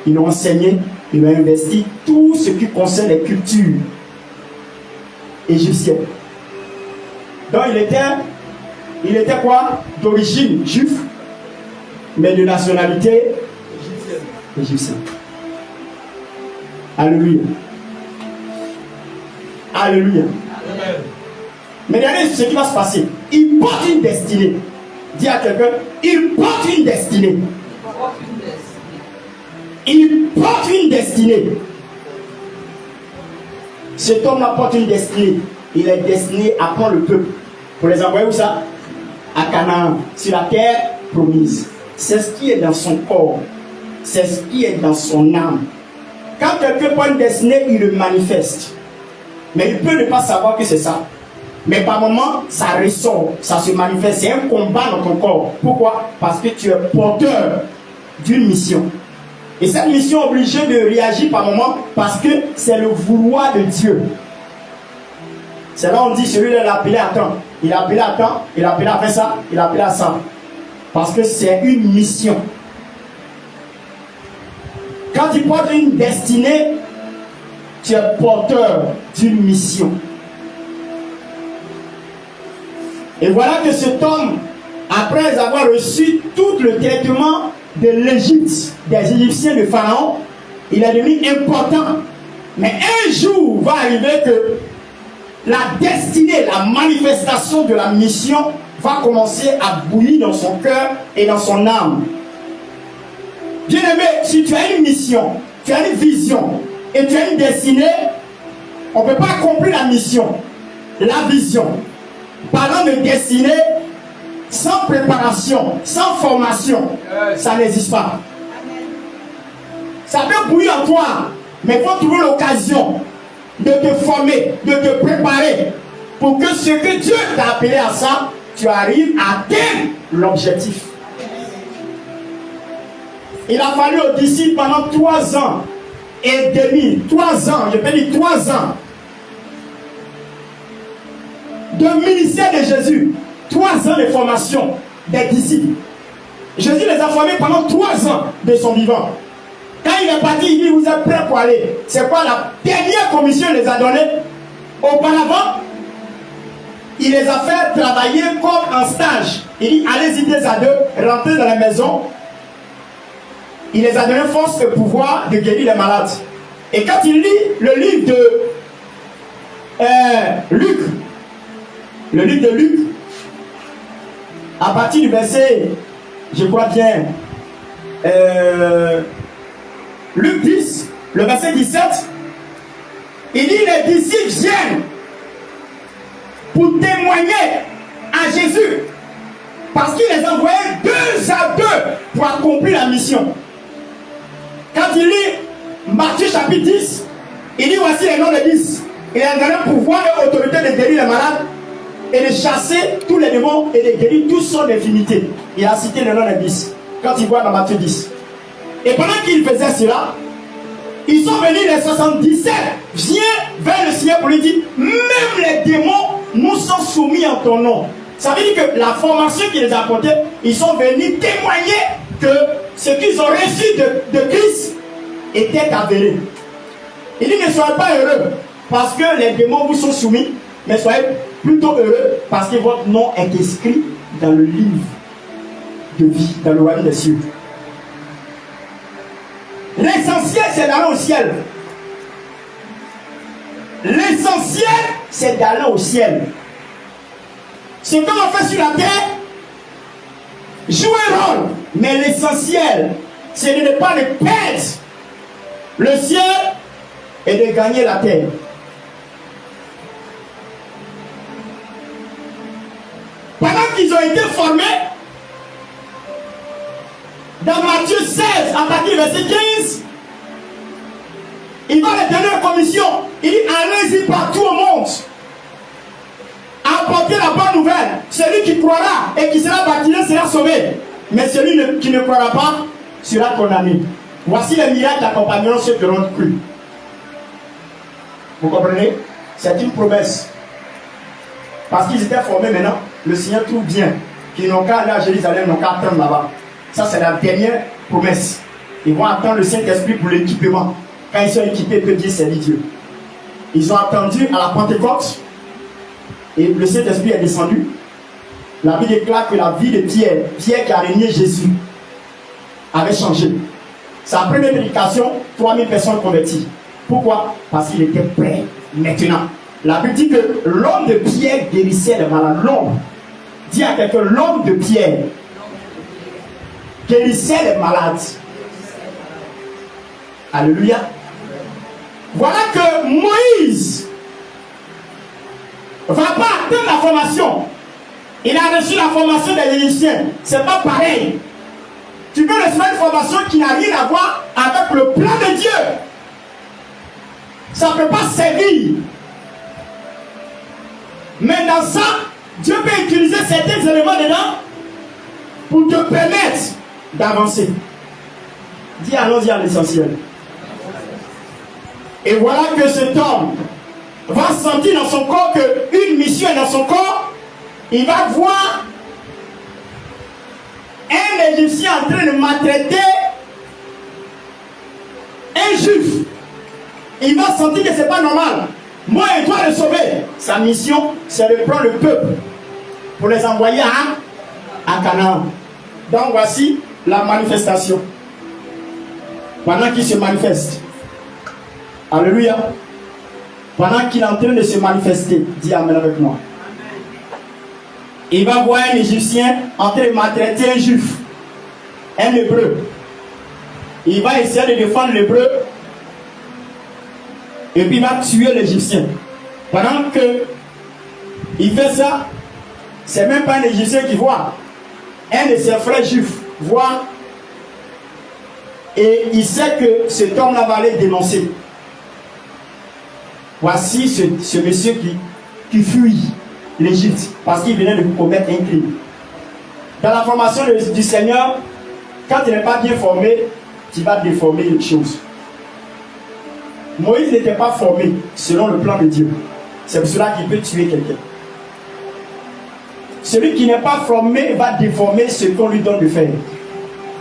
ils l'ont enseigné, ils l'ont investi, tout ce qui concerne les cultures égyptiennes. Donc il était quoi? D'origine juif, mais de nationalité égyptienne. Alléluia. Alléluia. Mais regardez ce qui va se passer. Il porte une destinée. Dis à quelqu'un, il porte une destinée. Il porte une destinée. Cet homme-là porte une destinée. Il est destiné à prendre le peuple pour les envoyer où ça? À Canaan, sur la terre promise. C'est ce qui est dans son corps. C'est ce qui est dans son âme. Quand quelqu'un prend une destinée, il le manifeste. Mais il peut ne pas savoir que c'est ça. Mais par moment, ça ressort, ça se manifeste. C'est un combat dans ton corps. Pourquoi? Parce que tu es porteur d'une mission. Et cette mission est obligée de réagir par moment parce que c'est le vouloir de Dieu. C'est là où on dit celui-là l'a appelé à temps. Il a appelé à temps, il a appelé à faire ça, il a appelé à ça. Parce que c'est une mission. Quand tu portes une destinée, tu es porteur d'une mission. Et voilà que cet homme, après avoir reçu tout le traitement de l'Égypte, des Égyptiens de Pharaon, il est devenu important. Mais un jour va arriver que la destinée, la manifestation de la mission va commencer à bouillir dans son cœur et dans son âme. Bien-aimé, si tu as une mission, tu as une vision et tu as une destinée, on ne peut pas accomplir la mission, la vision. Parlant de destinée, sans préparation, sans formation, ça n'existe pas. Ça peut bouillir en toi, mais il faut trouver l'occasion de te former, de te préparer pour que ce que Dieu t'a appelé à ça, tu arrives à atteindre l'objectif. Il a fallu aux disciples pendant 3 ans et demi, 3 ans, je peux dire 3 ans, de ministère de Jésus, 3 ans de formation des disciples. Jésus les a formés pendant 3 ans de son vivant. Quand il est parti, il dit, vous êtes prêts pour aller. C'est quoi la dernière commission qu'il les a donnée? Auparavant, il les a fait travailler comme en stage. Il dit, allez-y 2 à 2, rentrez dans la maison. Il les a donné force et pouvoir de guérir les malades. Et quand il lit le livre de Luc, le livre de Luc, à partir du verset, je crois bien, Luc 10, le verset 17, il dit les disciples viennent pour témoigner à Jésus parce qu'il les envoyait 2 à 2 pour accomplir la mission. Quand il lit Matthieu chapitre 10, il dit voici les noms des 10. Il a donné pouvoir et autorité de guérir les malades et de chasser tous les démons et de guérir tous sortes d'infinités. Il a cité le nom des 10 quand il voit dans Matthieu 10. Et pendant qu'il faisait cela, ils sont venus les 77, viens vers le Seigneur pour lui dire, même les démons nous sont soumis en ton nom. Ça veut dire que la formation qu'il les a apportée, ils sont venus témoigner que ce qu'ils ont reçu de Christ était avéré. Il dit, ne soyez pas heureux parce que les démons vous sont soumis, mais soyez plutôt heureux parce que votre nom est inscrit dans le livre de vie, dans le royaume des cieux. L'essentiel, c'est d'aller au ciel. L'essentiel, c'est d'aller au ciel. Ce qu'on a fait sur la terre, joue un rôle. Mais l'essentiel, c'est de ne pas le perdre le ciel et de gagner la terre. Pendant qu'ils ont été formés, dans Matthieu 16, à partir du verset 15, il va leur donner une commission. Il dit, allez-y partout au monde. Apportez la bonne nouvelle. Celui qui croira et qui sera baptisé sera sauvé. Mais celui qui ne croira pas sera condamné. Voici les miracles qui accompagneront ceux qui auront cru. Vous comprenez? C'est une promesse. Parce qu'ils étaient formés maintenant, le Seigneur trouve bien qu'ils n'ont qu'à aller à Jérusalem, n'ont qu'à attendre là-bas. Ça, c'est la dernière promesse. Ils vont attendre le Saint-Esprit pour l'équipement. Quand ils sont équipés, ils peuvent bien servir Dieu. Ils ont attendu à la Pentecôte et le Saint-Esprit est descendu. La Bible déclare que la vie de Pierre, Pierre qui a régné Jésus, avait changé. Sa première prédication, 3000 personnes converties. Pourquoi? Parce qu'il était prêt maintenant. La Bible dit que l'homme de Pierre guérissait les malades. L'homme, dis à quelqu'un, l'homme de Pierre guérissait les malades. Alléluia. Voilà que Moïse ne va pas atteindre la formation. Il a reçu la formation des Égyptiens. C'est pas pareil. Tu peux recevoir une formation qui n'a rien à voir avec le plan de Dieu. Ça ne peut pas servir. Mais dans ça, Dieu peut utiliser certains éléments dedans pour te permettre d'avancer. Dis allons-y à l'essentiel. Et voilà que cet homme va sentir dans son corps qu'une mission est dans son corps. Il va voir un Égyptien en train de maltraiter un Juif. Il va sentir que ce n'est pas normal. Moi, il doit le sauver. Sa mission, c'est de prendre le peuple pour les envoyer à Canaan. Donc voici la manifestation. Pendant qu'il se manifeste. Alléluia. Pendant qu'il est en train de se manifester, dis amen avec moi. Il va voir un Égyptien en train de maltraiter un Juif, un Hébreu. Il va essayer de défendre l'Hébreu et puis il va tuer l'Égyptien. Pendant que il fait ça, c'est même pas un Égyptien qui voit. Un de ses frères juifs voit et il sait que cet homme-là va aller dénoncer. Voici ce monsieur qui fuit l'Égypte parce qu'il venait de commettre un crime. Dans la formation du Seigneur, quand tu n'es pas bien formé, tu vas déformer les choses. Moïse n'était pas formé selon le plan de Dieu. C'est pour cela qu'il peut tuer quelqu'un. Celui qui n'est pas formé va déformer ce qu'on lui donne de faire.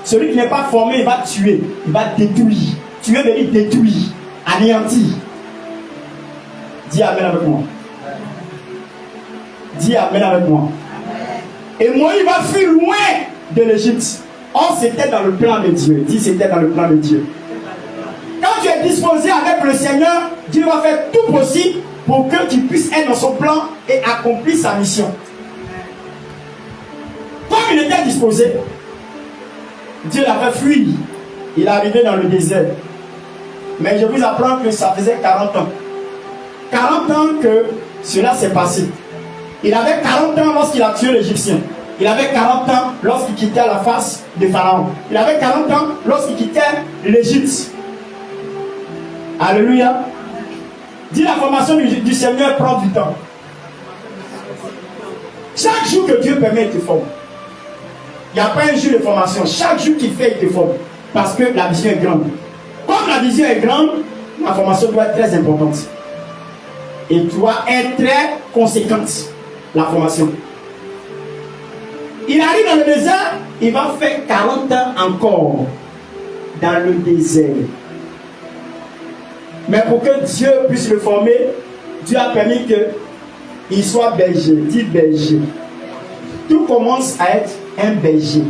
Celui qui n'est pas formé, il va tuer, il va détruire. Tuer veut dire détruire, anéantir. Dis amen avec moi. Dis amen avec moi. Et Moïse va fuir loin de l'Égypte. Or, c'était dans le plan de Dieu. Dis, c'était dans le plan de Dieu. Quand tu es disposé avec le Seigneur, Dieu va faire tout possible pour que tu puisses être dans son plan et accomplir sa mission. Comme il était disposé, Dieu l'a fait fuir. Il est arrivé dans le désert. Mais je vous apprends que ça faisait 40 ans. 40 ans que cela s'est passé. Il avait 40 ans lorsqu'il a tué l'Égyptien. Il avait 40 ans lorsqu'il quittait la face de Pharaon. Il avait 40 ans lorsqu'il quittait l'Égypte. Alléluia. Dis, la formation du Seigneur prend du temps. Chaque jour que Dieu permet, il te forme. Il n'y a pas un jour de formation. Chaque jour qu'il fait, il te forme. Parce que la vision est grande. Comme la vision est grande, la formation doit être très importante. Et doit être très conséquente, la formation. Il arrive dans le désert, il va faire 40 ans encore dans le désert. Mais pour que Dieu puisse le former, Dieu a permis qu'il soit berger. Dis berger. Tout commence à être un berger.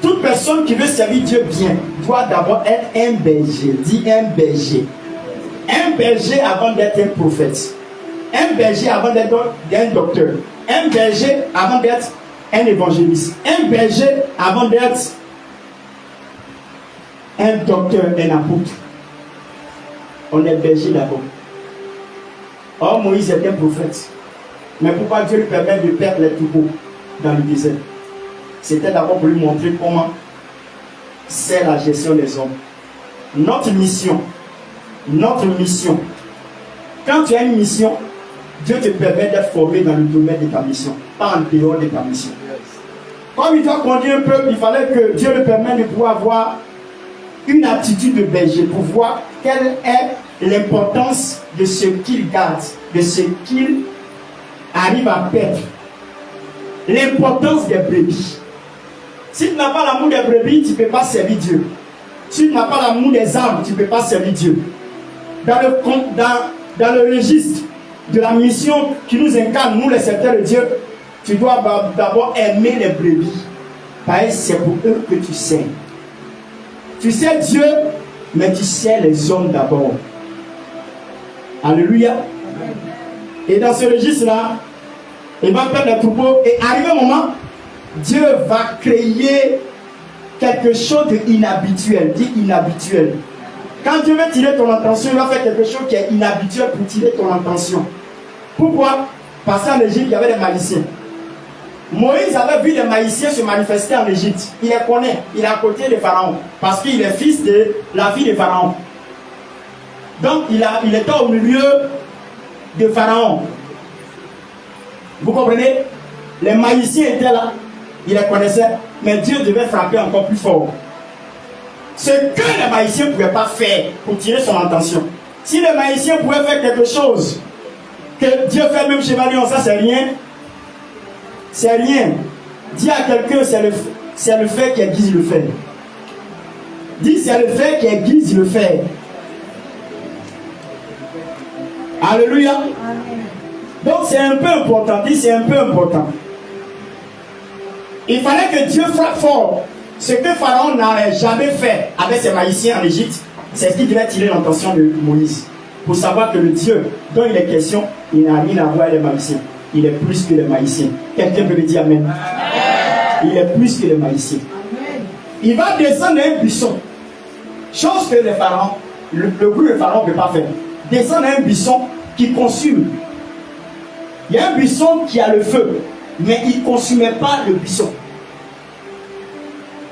Toute personne qui veut servir Dieu bien doit d'abord être un berger. Dis un berger. Un berger avant d'être un prophète. Un berger avant d'être un docteur. Un berger avant d'être un évangéliste. Un berger, avant d'être un docteur, un apôtre, on est berger d'abord. Or, Moïse est un prophète. Mais pourquoi Dieu lui permet de perdre les troupeaux dans le désert? C'était d'abord pour lui montrer comment c'est la gestion des hommes. Notre mission, quand tu as une mission, Dieu te permet d'être formé dans le domaine de ta mission, pas en dehors de ta mission. Comme il doit conduire un peuple, il fallait que Dieu le permette de pouvoir avoir une attitude de berger pour voir quelle est l'importance de ce qu'il garde, de ce qu'il arrive à perdre. L'importance des brebis. Si tu n'as pas l'amour des brebis, tu ne peux pas servir Dieu. Si tu n'as pas l'amour des âmes, tu ne peux pas servir Dieu. Dans le registre de la mission qui nous incarne, nous les serviteurs de Dieu, tu dois d'abord aimer les brebis. Parce que c'est pour eux que tu sers. Tu sers Dieu, mais tu sers les hommes d'abord. Alléluia. Et dans ce registre-là, il va perdre les troupeaux. Et arrivé un moment, Dieu va créer quelque chose d'inhabituel. Dis inhabituel. Quand Dieu veut tirer ton attention, il va faire quelque chose qui est inhabituel pour tirer ton attention. Pourquoi? Parce qu'en Égypte, il y avait des magiciens. Moïse avait vu des magiciens se manifester en Égypte. Il les connaît. Il est à côté de Pharaon. Parce qu'il est fils de la fille de Pharaon. Donc, il était au milieu de Pharaon. Vous comprenez? Les magiciens étaient là. Il les connaissait. Mais Dieu devait frapper encore plus fort. Ce que les magiciens ne pouvaient pas faire pour tirer son attention. Si les magiciens pouvaient faire quelque chose que Dieu fait même chez Valion, ça c'est rien. C'est rien. Dis à quelqu'un, c'est le fait qui aiguise le fait. Dis, c'est le fait qui aiguise le fait. Alléluia. Donc c'est un peu important. Dis, c'est un peu important. Il fallait que Dieu frappe fort. Ce que Pharaon n'avait jamais fait avec ses magiciens en Égypte, c'est ce qui devait tirer l'attention de Moïse. Pour savoir que le Dieu dont il est question, il n'a rien à voir avec les magiciens. Il est plus que les magiciens. Quelqu'un peut me dire amen. Il est plus que les magiciens. Il va descendre un buisson. Chose que les pharaons, le groupe de Pharaon ne peut pas faire. Descendre un buisson qui consume. Il y a un buisson qui a le feu, mais il ne consumait pas le buisson.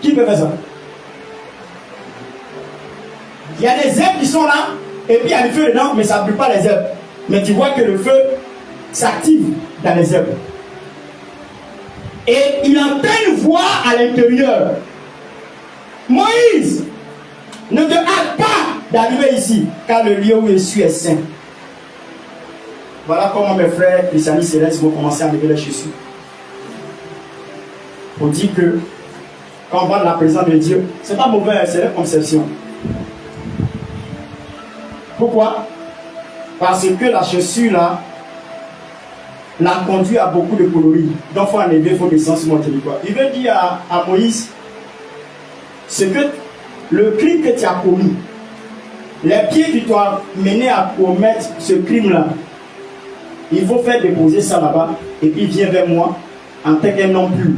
Qui peut faire ça? Il y a des herbes qui sont là, et puis il y a le feu dedans, mais ça ne brûle pas les herbes. Mais tu vois que le feu s'active dans les herbes. Et il entend une voix à l'intérieur. Moïse, ne te hâte pas d'arriver ici, car le lieu où je suis est saint. Voilà comment mes frères christianistes célestes vont commencer à lever les chaussures. Pour dire que quand on va dans la présence de Dieu, c'est pas mauvais, c'est la conception. Pourquoi? Parce que la chaussure là l'a conduit à beaucoup de coloris. Donc il faut enlever, il faut descendre sur mon territoire. Il veut dire à Moïse, ce que le crime que tu as commis, les pieds qui t'ont mené à commettre ce crime là, il faut faire déposer ça là-bas et puis viens vers moi en tant qu'un homme pur.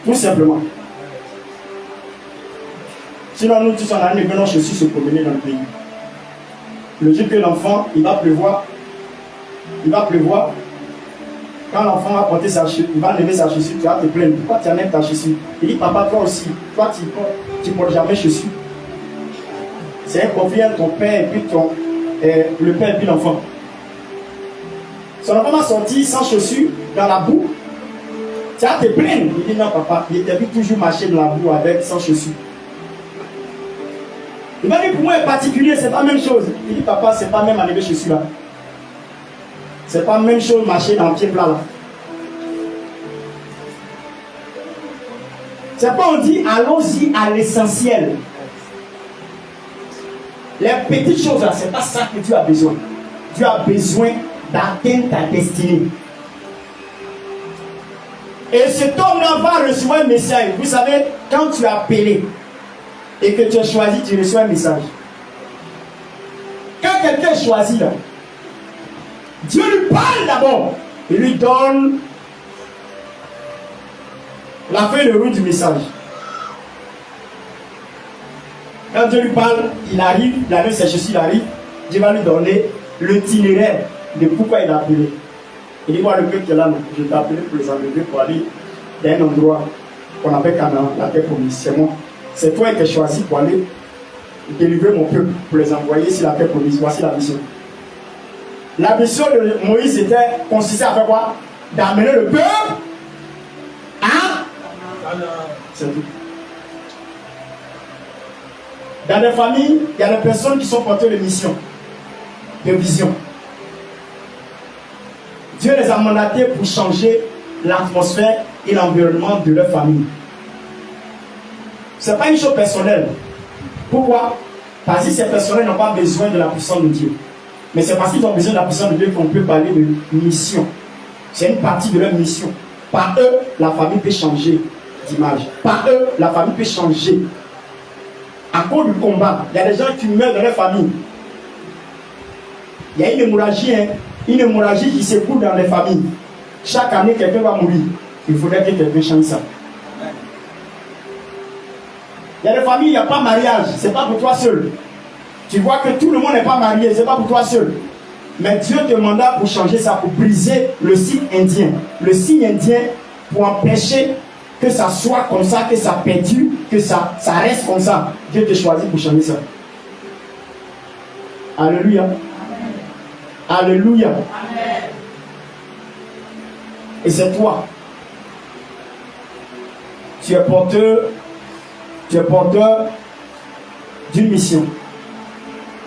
Tout simplement. Sinon, nous tous en année, venons chez se promener dans le pays. Le jour que l'enfant, il va pleuvoir. Quand l'enfant va porter sa chaussure, il va lever sa chaussure, tu vas te plaindre. Pourquoi tu enlèves ta chaussure? Il dit, papa, toi aussi, toi tu ne portes jamais chaussure. C'est un conflit entre ton père et puis le père et puis l'enfant. Son enfant va sortir sans chaussure dans la boue. Tu vas te plaindre. Il dit, non, papa, il t'a vu toujours marcher dans la boue avec sans chaussure. Il va dire, pour moi, en particulier, c'est pas la même chose. Il dit, papa, c'est pas même enlever chaussure là. C'est pas la même chose marcher dans le pied plat là. C'est pas on dit, allons-y à l'essentiel. Les petites choses là, c'est pas ça que tu as besoin. Tu as besoin d'atteindre ta destinée. Et cet homme-là va recevoir un message. Vous savez, quand tu as appelé et que tu as choisi, tu reçois un message. Quand quelqu'un choisit là, Dieu lui parle d'abord. Il lui donne La feuille de route du message. Quand Dieu lui parle, il arrive, la nuit c'est Jésus, il arrive, Dieu va lui donner l'itinéraire de pourquoi il a appelé. Il dit, moi le peuple qui est là, je t'ai appelé pour les enlever pour aller dans un endroit qu'on appelle Canaan, la terre promise. C'est moi. C'est toi qui as choisi pour aller délivrer mon peuple, pour les envoyer sur la terre promise. Voici la mission. La mission de Moïse consistait à faire quoi? D'amener le peuple à... C'est tout. Dans les familles, il y a des personnes qui sont portées de mission, de vision. Dieu les a mandatés pour changer l'atmosphère et l'environnement de leur famille. Ce n'est pas une chose personnelle. Pourquoi? Parce que ces personnes n'ont pas besoin de la puissance de Dieu. Mais c'est parce qu'ils ont besoin de la puissance de Dieu qu'on peut parler de mission. C'est une partie de leur mission. Par eux, la famille peut changer d'image. Par eux, la famille peut changer. À cause du combat, il y a des gens qui meurent dans leur famille. Il y a une hémorragie, une hémorragie qui s'écoule dans les familles. Chaque année, quelqu'un va mourir. Il faudrait que quelqu'un change ça. Il y a des familles, il n'y a pas de mariage. Ce n'est pas pour toi seul. Tu vois que tout le monde n'est pas marié. Ce n'est pas pour toi seul. Mais Dieu te manda pour changer ça, pour briser le signe indien. Le signe indien pour empêcher que ça soit comme ça, que ça perdure, que ça reste comme ça. Dieu te choisit pour changer ça. Alléluia. Amen. Alléluia. Amen. Et c'est toi. Tu es porteur d'une mission.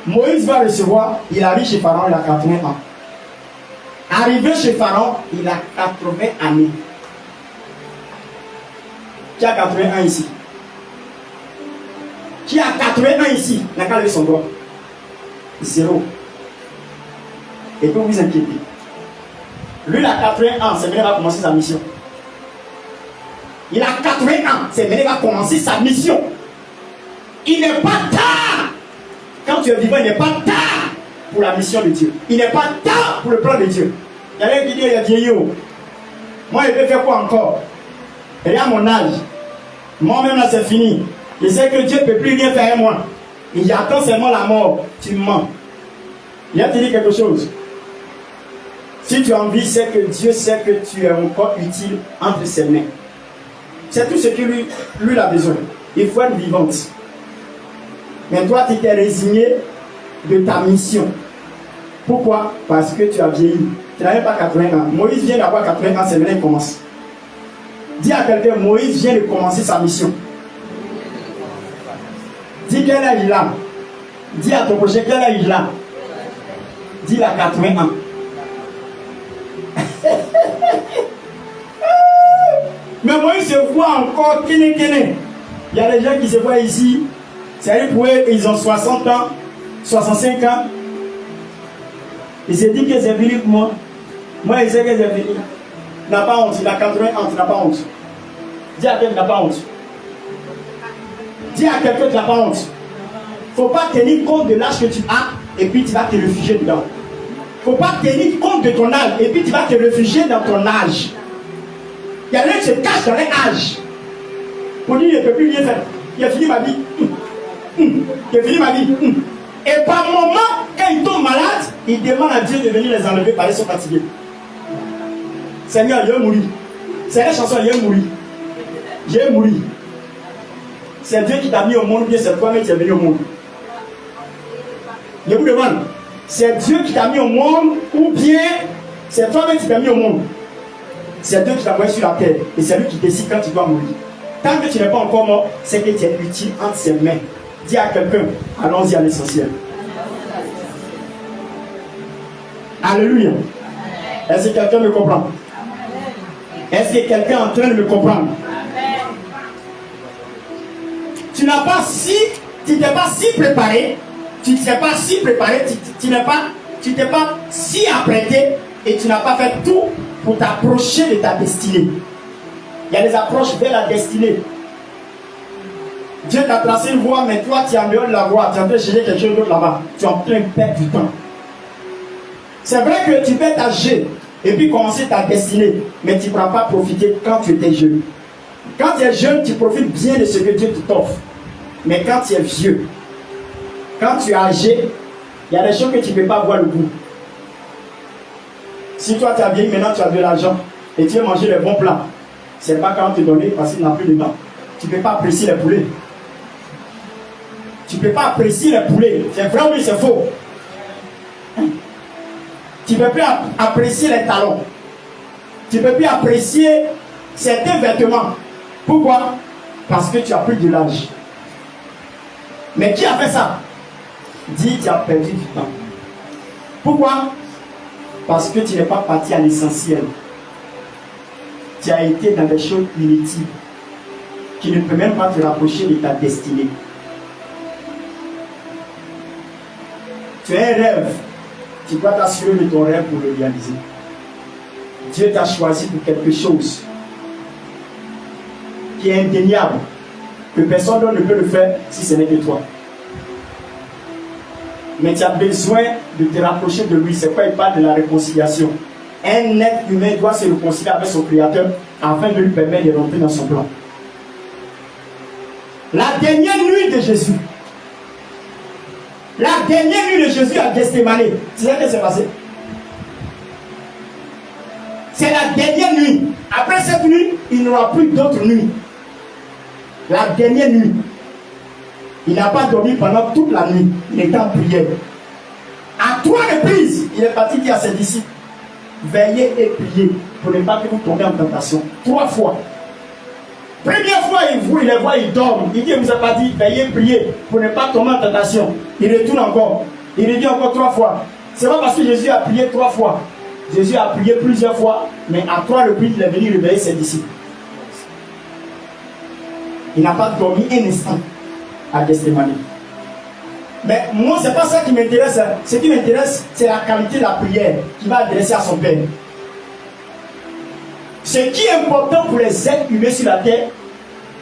Moïse va recevoir, il arrive chez Pharaon, il a 80 ans. Arrivé chez Pharaon, il a 80 années. Qui a 80 ans ici? Qui a 80 ans ici? N'a qu'à lever son doigt. 0. Et puis vous inquiétez. Lui, il a 80 ans, c'est maintenant qu'il va commencer sa mission. Il a 80 ans, c'est maintenant qu'il va commencer sa mission. Il n'est pas tard. Quand tu es vivant, il n'est pas tard pour la mission de Dieu. Il n'est pas tard pour le plan de Dieu. Il y a quelqu'un qui dit, il est vieillot. Moi, je peux faire quoi encore? Et à mon âge, moi-même là, c'est fini. Je sais que Dieu ne peut plus rien faire avec moi. Il attend seulement la mort. Tu mens. Il va te dire quelque chose. Si tu as envie, c'est que Dieu sait que tu es encore utile entre ses mains. C'est tout ce que lui a besoin. Il faut être vivante. Mais toi, tu t'es résigné de ta mission. Pourquoi? Parce que tu as vieilli. Tu n'avais pas 80 ans. Moïse vient d'avoir 80 ans, c'est maintenant qu'il commence. Dis à quelqu'un, Moïse vient de commencer sa mission. Dis quel âge il a. Dis à ton projet quel âge il a. Dis il a 80 ans. Mais Moïse se voit encore kéné. Il y a des gens qui se voient ici. C'est-à-dire pour eux, ils ont 60 ans, 65 ans. Ils se disent que c'est fini pour moi. Moi, je sais que c'est fini. Tu n'as pas honte. Il a 80 ans, tu n'as pas honte. Dis à quelqu'un, tu n'as pas honte. Dis à quelqu'un, tu n'as pas honte. Il ne faut pas tenir compte de l'âge que tu as et puis tu vas te réfugier dedans. Il ne faut pas tenir compte de ton âge et puis tu vas te réfugier dans ton âge. Il y a des gens qui se cachent dans leur âge. Pour dire, il ne peut plus rien faire. Il a fini ma vie. Il a fini ma vie. Et par moment, quand ils tombent malades, ils demandent à Dieu de venir les enlever parce qu'ils sont fatigués. Seigneur, il est mourir. C'est la chanson, il est mourir. J'ai mouru. C'est Dieu qui t'a mis au monde ou bien c'est toi-même qui es venu au monde? Je vous demande, c'est Dieu qui t'a mis au monde ou bien c'est toi-même qui t'as mis au monde? C'est Dieu qui t'a envoyé sur la terre et c'est lui qui décide quand tu dois mourir. Tant que tu n'es pas encore mort, c'est que tu es utile entre ses mains. Dis à quelqu'un, allons-y à l'essentiel. Alléluia. Est-ce que quelqu'un me comprend? Est-ce que quelqu'un est en train de me comprendre? Tu n'as pas tu t'es pas si préparé, tu t'es pas si préparé, tu t'es pas si apprêté et tu n'as pas fait tout pour t'approcher de ta destinée. Il y a des approches vers la destinée. Dieu t'a tracé une voie, mais toi tu es en dehors de la voie, tu es en train de chercher quelque chose d'autre là-bas. Tu es en train de perdre du temps. C'est vrai que tu peux être âgé et puis commencer ta destinée, mais tu ne pourras pas profiter quand tu étais jeune. Quand tu es jeune, tu profites bien de ce que Dieu t'offre. Mais quand tu es vieux, quand tu es âgé, il y a des choses que tu ne peux pas voir le goût. Si toi tu as vieilli, maintenant tu as de l'argent et tu veux manger les bons plats, c'est pas quand on te donne parce qu'il n'a plus de dents. Tu ne peux pas apprécier les poulets. Tu ne peux pas apprécier les poulets. C'est vrai ou c'est faux? Tu ne peux plus apprécier les talons. Tu ne peux plus apprécier certains vêtements. Pourquoi? Parce que tu as pris de l'âge. Mais qui a fait ça? Dis, tu as perdu du temps. Pourquoi? Parce que tu n'es pas parti à l'essentiel. Tu as été dans des choses inutiles qui ne peuvent même pas te rapprocher de ta destinée. Tu as un rêve. Tu dois t'assurer de ton rêve pour le réaliser. Dieu t'a choisi pour quelque chose qui est indéniable, que personne d'autre ne peut le faire si ce n'est que toi. Mais tu as besoin de te rapprocher de lui. C'est quoi il parle de la réconciliation? Un être humain doit se réconcilier avec son Créateur afin de lui permettre de rentrer dans son plan. La dernière nuit de Jésus, la dernière nuit de Jésus à Gethsémane, tu sais ce qui s'est passé? C'est la dernière nuit. Après cette nuit, il n'y aura plus d'autres nuits. La dernière nuit. Il n'a pas dormi pendant toute la nuit. Il était en prière. À 3 reprises, il est parti dire à ses disciples, veillez et priez pour ne pas que vous tombiez en tentation. 3 fois. Première fois, il les voit, il dort. Il dit, il ne vous a pas dit, veillez et priez pour ne pas tomber en tentation. Il retourne encore. Il le dit encore 3 fois. C'est pas parce que Jésus a prié 3 fois. Jésus a prié plusieurs fois, mais à 3 reprises, il est venu réveiller ses disciples. Il n'a pas dormi un instant à Gethsémane. Mais moi, ce n'est pas ça qui m'intéresse. Ce qui m'intéresse, c'est la qualité de la prière qu'il va adresser à son Père. Ce qui est important pour les êtres humains sur la terre,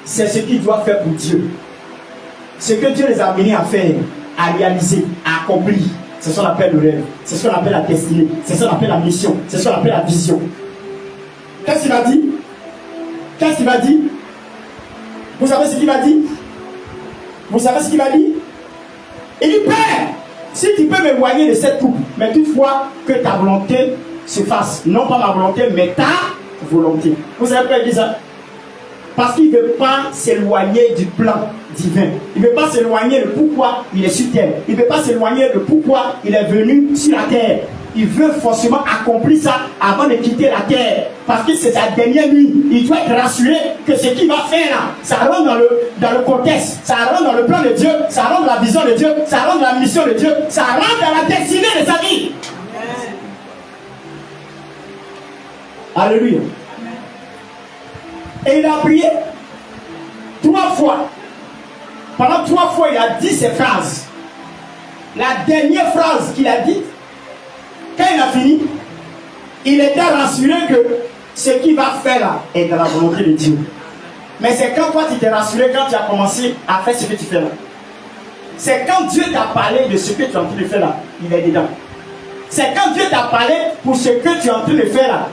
c'est ce qu'ils doivent faire pour Dieu. Ce que Dieu les a amenés à faire, à réaliser, à accomplir. C'est ce qu'on appelle le rêve. C'est ce qu'on appelle la destinée. C'est ce qu'on appelle la mission. C'est ce qu'on appelle la vision. Qu'est-ce qu'il a dit? Qu'est-ce qu'il va dire? Vous savez ce qu'il va dire? Vous savez ce qu'il va dire? Il dit, Père, si tu peux m'éloigner de cette coupe, mais toutefois que ta volonté se fasse. Non pas ma volonté, mais ta volonté. Vous savez pourquoi il dit ça? Parce qu'il ne veut pas s'éloigner du plan divin. Il ne veut pas s'éloigner de pourquoi il est sur terre. Il ne veut pas s'éloigner de pourquoi il est venu sur la terre. Il veut forcément accomplir ça avant de quitter la terre. Parce que c'est sa dernière nuit. Il doit être rassuré que ce qu'il va faire là, ça rentre dans le contexte, ça rentre dans le plan de Dieu, ça rentre dans la vision de Dieu, ça rentre dans la mission de Dieu, ça rentre dans la destinée de sa vie. Alléluia. Et il a prié 3 fois. Pendant 3 fois, il a dit ces phrases. La dernière phrase qu'il a dite, quand il a fini, il était rassuré que ce qu'il va faire là est dans la volonté de Dieu. Mais c'est quand toi tu t'es rassuré, quand tu as commencé à faire ce que tu fais là. C'est quand Dieu t'a parlé de ce que tu es en train de faire là, il est dedans. C'est quand Dieu t'a parlé pour ce que tu es en train de faire là.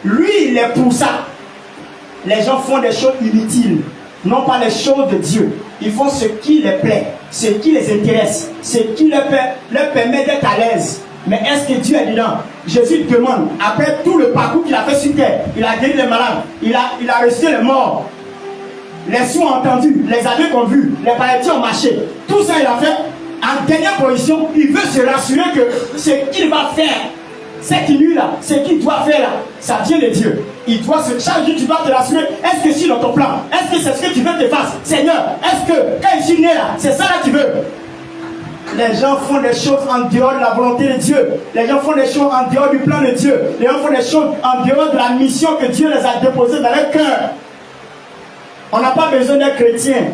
Lui, il est pour ça. Les gens font des choses inutiles, non pas les choses de Dieu. Ils font ce qui les plaît, ce qui les intéresse, ce qui leur permet d'être à l'aise. Mais est-ce que Dieu est dedans? Jésus demande, après tout le parcours qu'il a fait sur terre, il a guéri les malades, il a ressuscité les morts, les sourds ont entendu, les aveugles ont vu, les paralytiques ont marché. Tout ça il a fait. En dernière position, il veut se rassurer que ce qu'il va faire, cette nuit-là, ce qu'il doit faire là, ça vient de Dieu. Il doit chaque jour, tu dois te rassurer. Est-ce que c'est dans ton plan? Est-ce que c'est ce que tu veux que tu fasses? Seigneur, est-ce que quand je suis né là, c'est ça là que tu veux? Les gens font des choses en dehors de la volonté de Dieu. Les gens font des choses en dehors du plan de Dieu. Les gens font des choses en dehors de la mission que Dieu les a déposées dans leur cœur. On n'a pas besoin d'être chrétien,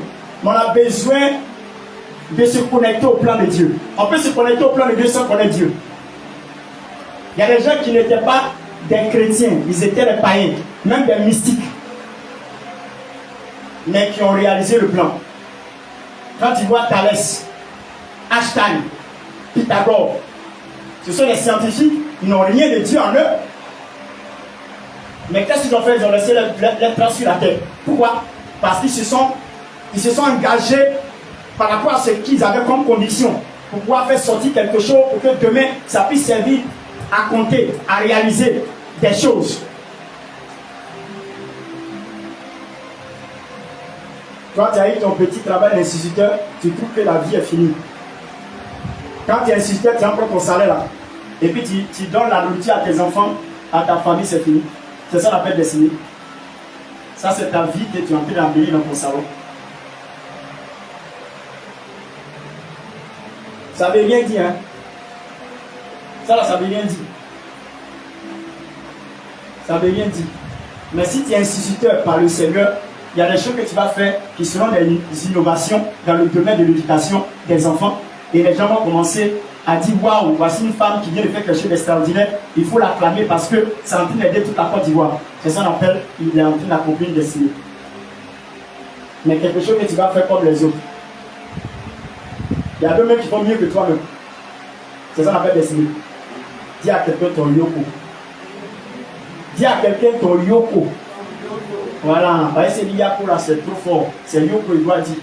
mais on a besoin de se connecter au plan de Dieu. On peut se connecter au plan de Dieu sans connaître Dieu. Il y a des gens qui n'étaient pas des chrétiens, ils étaient des païens, même des mystiques, mais qui ont réalisé le plan. Quand tu vois Thalès, Einstein, Pythagore, ce sont des scientifiques, ils n'ont rien de Dieu en eux. Mais qu'est-ce qu'ils ont fait? Ils ont laissé les traces sur la terre. Pourquoi? Parce qu'ils se sont engagés par rapport à ce qu'ils avaient comme condition pour pouvoir faire sortir quelque chose pour que demain ça puisse servir à compter, à réaliser des choses. Quand tu as eu ton petit travail d'instituteur, tu trouves que la vie est finie. Quand tu es instituteur, tu prends ton salaire là. Et puis tu donnes la nourriture à tes enfants, à ta famille, c'est fini. C'est ça l'appel destinée. Ça, c'est ta vie que tu es en train d'embellir dans ton salon. Ça ne veut rien dire, hein. Ça là, ça ne veut rien dire. Ça ne veut rien dire. Mais si tu es instituteur par le Seigneur, il y a des choses que tu vas faire qui seront des innovations dans le domaine de l'éducation des enfants. Et les gens vont commencer à dire waouh, voici une femme qui vient de faire quelque chose d'extraordinaire. Il faut l'acclamer parce que ça est en train d'aider toute la Côte d'Ivoire. C'est ça qu'on appelle, il est en train d'accomplir une destinée. Mais quelque chose que tu vas faire comme les autres. Il y a deux mêmes qui font mieux que toi-même. C'est ça qu'on appelle destinée. Dis à quelqu'un ton yoko. Dis à quelqu'un ton yoko. Voilà, c'est l'yoko là, c'est trop fort. C'est yoko, il doit dire.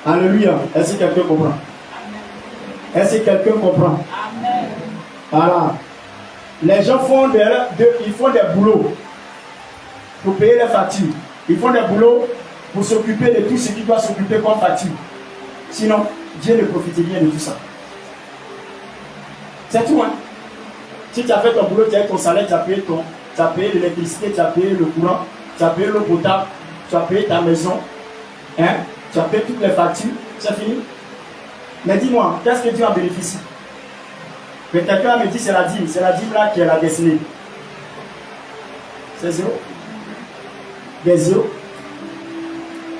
Alléluia. Est-ce que quelqu'un comprend? Est-ce que quelqu'un comprend? Amen. Voilà. Les gens font ils font des boulots pour payer les factures. Ils font des boulots pour s'occuper de tout ce qui doit s'occuper comme facture. Sinon, Dieu ne profite rien de tout ça. C'est tout, hein? Si tu as fait ton boulot, tu as ton salaire, tu as payé l'électricité, tu as payé le courant, tu as payé l'eau potable, tu as payé ta maison, hein? Tu as payé toutes les factures, c'est fini. Mais dis-moi, qu'est-ce que Dieu en bénéficie? Mais quelqu'un me dit c'est la dîme là qui est la destinée. C'est zéro. Des zéros.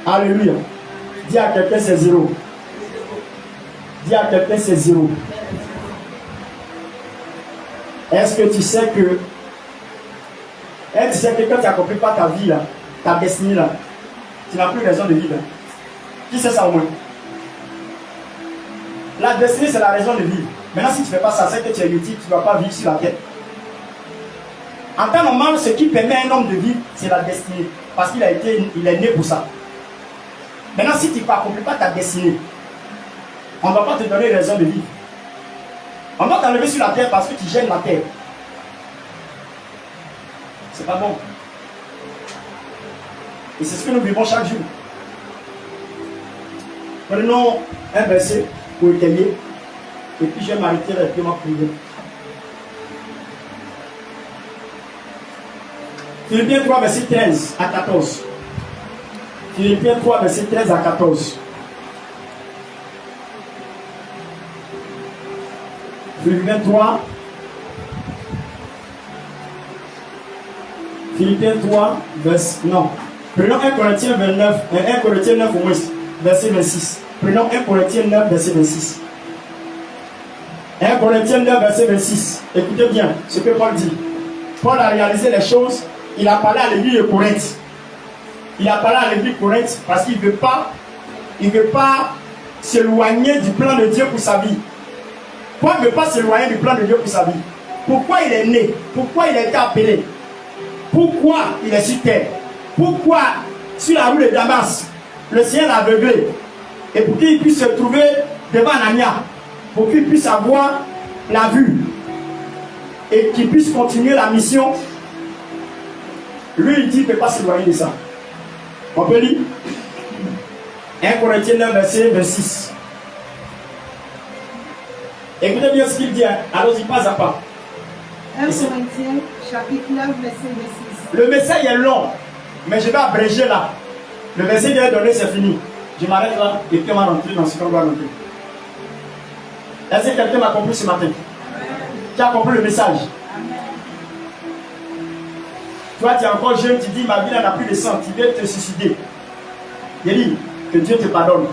Alléluia. Dis à quelqu'un c'est zéro. Dis à quelqu'un c'est zéro. Est-ce que tu sais que quand tu n'accomplis pas ta vie là, ta destinée là, tu n'as plus raison de vivre. Qui sait ça au moins? La destinée c'est la raison de vivre. Maintenant si tu ne fais pas ça, c'est que tu es utile, tu ne dois pas vivre sur la terre. En temps normal, ce qui permet à un homme de vivre, c'est la destinée. Parce qu'il est né pour ça. Maintenant si tu n'accomplis pas ta destinée, on ne va pas te donner raison de vivre. On va t'enlever sur la terre parce que tu gênes la terre. C'est pas bon. Et c'est ce que nous vivons chaque jour. Prenons un verset pour étayer. Et puis je vais m'arrêter là et puis ma prière. Philippiens 3, verset 13 à 14. Philippiens 3, verset 13 à 14. Philippiens 3. Philippiens 3, verset... Non. Prenons 1 Corinthiens 29, 1 Corinthiens 9 au moins, verset 26. Prenons 1 Corinthiens 9, verset 26. 1 Corinthiens 9, verset 26. Écoutez bien ce que Paul dit. Paul a réalisé les choses. Il a parlé à l'église de Corinthe. Il a parlé à l'église de Corinthe parce qu'il ne veut pas s'éloigner du plan de Dieu pour sa vie. Paul ne veut pas s'éloigner du plan de Dieu pour sa vie. Pourquoi il est né? Pourquoi il a été appelé? Pourquoi il est sur terre? Pourquoi sur la rue de Damas, le Seigneur l'a aveuglé? Et pour qu'il puisse se trouver devant Anania, pour qu'il puisse avoir la vue et qu'il puisse continuer la mission. Lui, il dit qu'il ne peut pas s'éloigner de ça. On peut lire 1 Corinthiens 9, verset 26. Écoutez bien ce qu'il dit. Allons-y pas à pas. 1 Corinthiens, chapitre 9, verset 26. Le message est long, mais je vais abréger là. Le verset qu'il a donné, c'est fini. Je m'arrête là et puis on va rentrer dans ce qu'on doit rentrer. Est-ce que quelqu'un m'a compris ce matin? Tu as compris le message? Toi, tu es encore jeune, tu dis ma vie n'a plus de sang, tu viens te suicider. Il dit que Dieu te pardonne.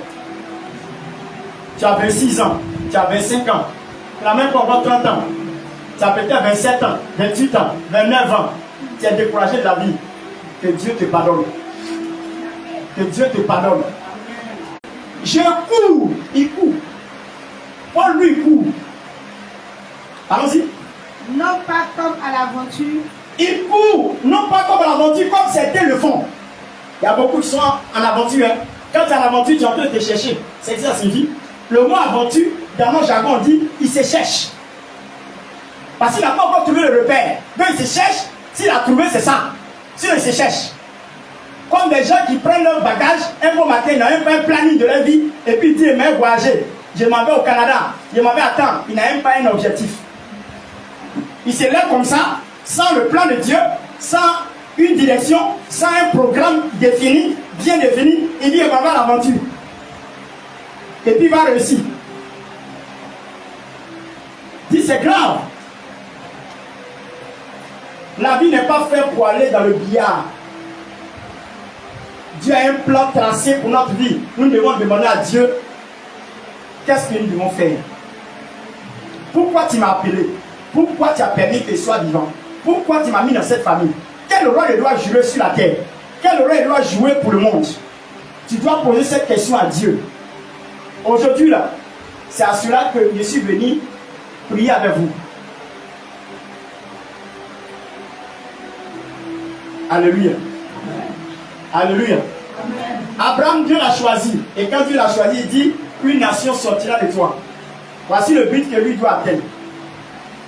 Tu as 26 ans, tu as 25 ans, tu n'as même pas encore 30 ans. Tu as peut-être 27 ans, 28 ans, 29 ans. Tu es découragé de la vie. Que Dieu te pardonne. Que Dieu te pardonne. Je cours, il court. Paul lui court. Allons-y. Non pas comme à l'aventure, Il court, non pas comme l'aventure, comme certains le font. Il y a beaucoup qui sont en aventure. Hein. Quand tu es en aventure, tu es en train de te chercher. C'est ça signifie. Le mot aventure, dans mon jargon, on dit il se cherche. Parce qu'il n'a pas encore trouvé le repère. Donc il se cherche. S'il a trouvé, c'est ça. Sinon, il se cherche. Comme des gens qui prennent leur bagage, un bon matin, ils n'ont même pas un planning de leur vie, et puis ils disent, mais voyager. Je m'en vais au Canada. Je m'en vais attendre. Il n'a même pas un objectif. Il se lève comme ça, sans le plan de Dieu, sans une direction, sans un programme défini, bien défini. Il dit, il va avoir l'aventure. Et puis il va réussir. Il dit, c'est grave. La vie n'est pas faite pour aller dans le billard. Dieu a un plan tracé pour notre vie. Nous devons demander à Dieu, qu'est-ce que nous devons faire? Pourquoi tu m'as appelé? Pourquoi tu as permis que je sois vivant? Pourquoi tu m'as mis dans cette famille? Quel rôle je dois jouer sur la terre? Quel rôle je dois jouer pour le monde? Tu dois poser cette question à Dieu. Aujourd'hui, là, c'est à cela que je suis venu prier avec vous. Alléluia. Alléluia. Abraham, Dieu l'a choisi. Et quand Dieu l'a choisi, il dit, une nation sortira de toi. Voici le but que lui doit atteindre.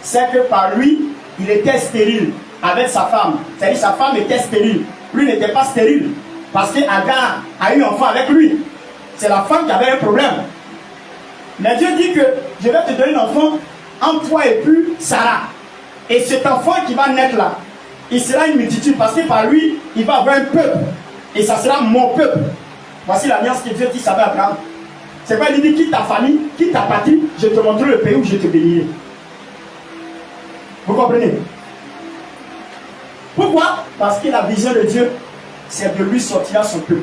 C'est que par lui, il était stérile avec sa femme. C'est-à-dire sa femme était stérile. Lui n'était pas stérile. Parce qu'Agar a eu un enfant avec lui. C'est la femme qui avait un problème. Mais Dieu dit que je vais te donner un enfant entre toi et puis Sarah. Et cet enfant qui va naître là, il sera une multitude parce que par lui, il va avoir un peuple. Et ça sera mon peuple. Voici l'alliance que Dieu dit avec Abraham. C'est pas il dit quitte ta famille, quitte ta patrie, je te montrerai le pays où je te bénirai. Vous comprenez? Pourquoi? Parce que la vision de Dieu, c'est de lui sortir son peuple.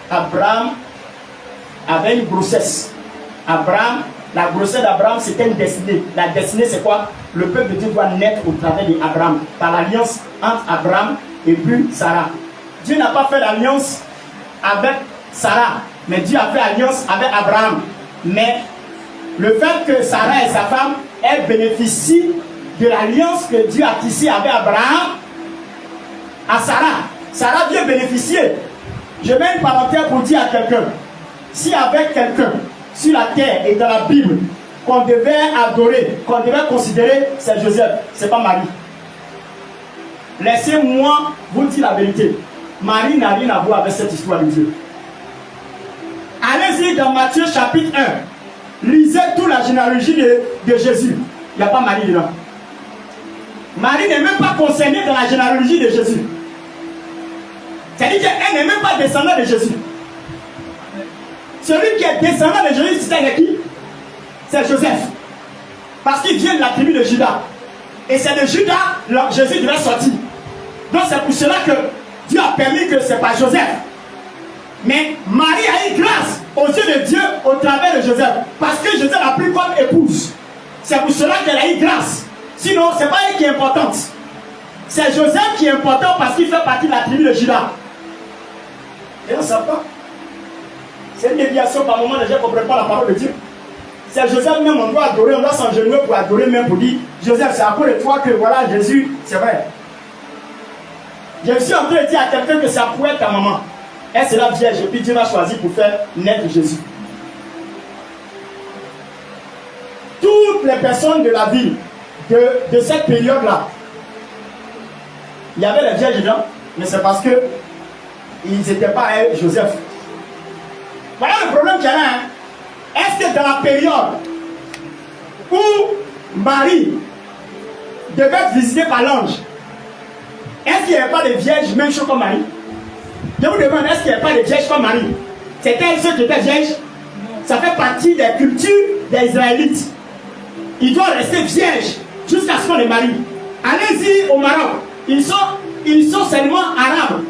Abraham avait une grossesse. Abraham, la grossesse d'Abraham, c'était une destinée. La destinée, c'est quoi? Le peuple de Dieu doit naître au travers d'Abraham, par l'alliance entre Abraham et puis Sarah. Dieu n'a pas fait l'alliance avec Sarah, mais Dieu a fait alliance avec Abraham. Mais le fait que Sarah et sa femme, elles bénéficient de l'alliance que Dieu a tissée avec Abraham à Sarah. Sarah vient bénéficier. Je mets une parenthèse pour dire à quelqu'un, si avec quelqu'un sur la terre et dans la Bible qu'on devait adorer, qu'on devait considérer, c'est Joseph, c'est pas Marie. Laissez-moi vous dire la vérité. Marie n'a rien à voir avec cette histoire de Dieu. Allez-y dans Matthieu chapitre 1. Lisez toute la généalogie de Jésus. Il n'y a pas Marie dedans. Marie n'est même pas concernée dans la généalogie de Jésus. C'est-à-dire qu'elle n'est même pas descendante de Jésus. Celui qui est descendant de Jésus, c'est qui? C'est Joseph. Parce qu'il vient de la tribu de Juda. Et c'est de Juda que Jésus devait sortir. Donc c'est pour cela que Dieu a permis que ce n'est pas Joseph. Mais Marie a eu grâce aux yeux de Dieu au travers de Joseph. Parce que Joseph l'a pris comme épouse. C'est pour cela qu'elle a eu grâce. Sinon, ce n'est pas elle qui est importante. C'est Joseph qui est important parce qu'il fait partie de la tribu de Juda. Et on ne sait pas. C'est une déviation par moment, les gens ne comprennent pas la parole de Dieu. C'est Joseph même, on doit adorer, on doit s'engenouiller pour adorer même pour dire, Joseph, c'est à cause de toi que voilà, Jésus, c'est vrai. Je suis en train de dire à quelqu'un que ça pourrait être ta maman. Elle sera vierge et puis Dieu va choisir pour faire naître Jésus. Toutes les personnes de la vie de cette période-là, il y avait les vierges dedans, mais c'est parce que ils n'étaient pas avec Joseph. Voilà le problème qu'il y a là. Hein. Est-ce que dans la période où Marie devait être visitée par l'ange, est-ce qu'il n'y avait pas de vierges même chose comme Marie? Je vous demande, est-ce qu'il n'y avait pas de vierges comme Marie? C'était ceux qui étaient vierges. Ça fait partie des cultures des Israélites. Ils doivent rester vierges jusqu'à ce qu'on les marie. Allez-y au Maroc. Ils sont seulement arabes.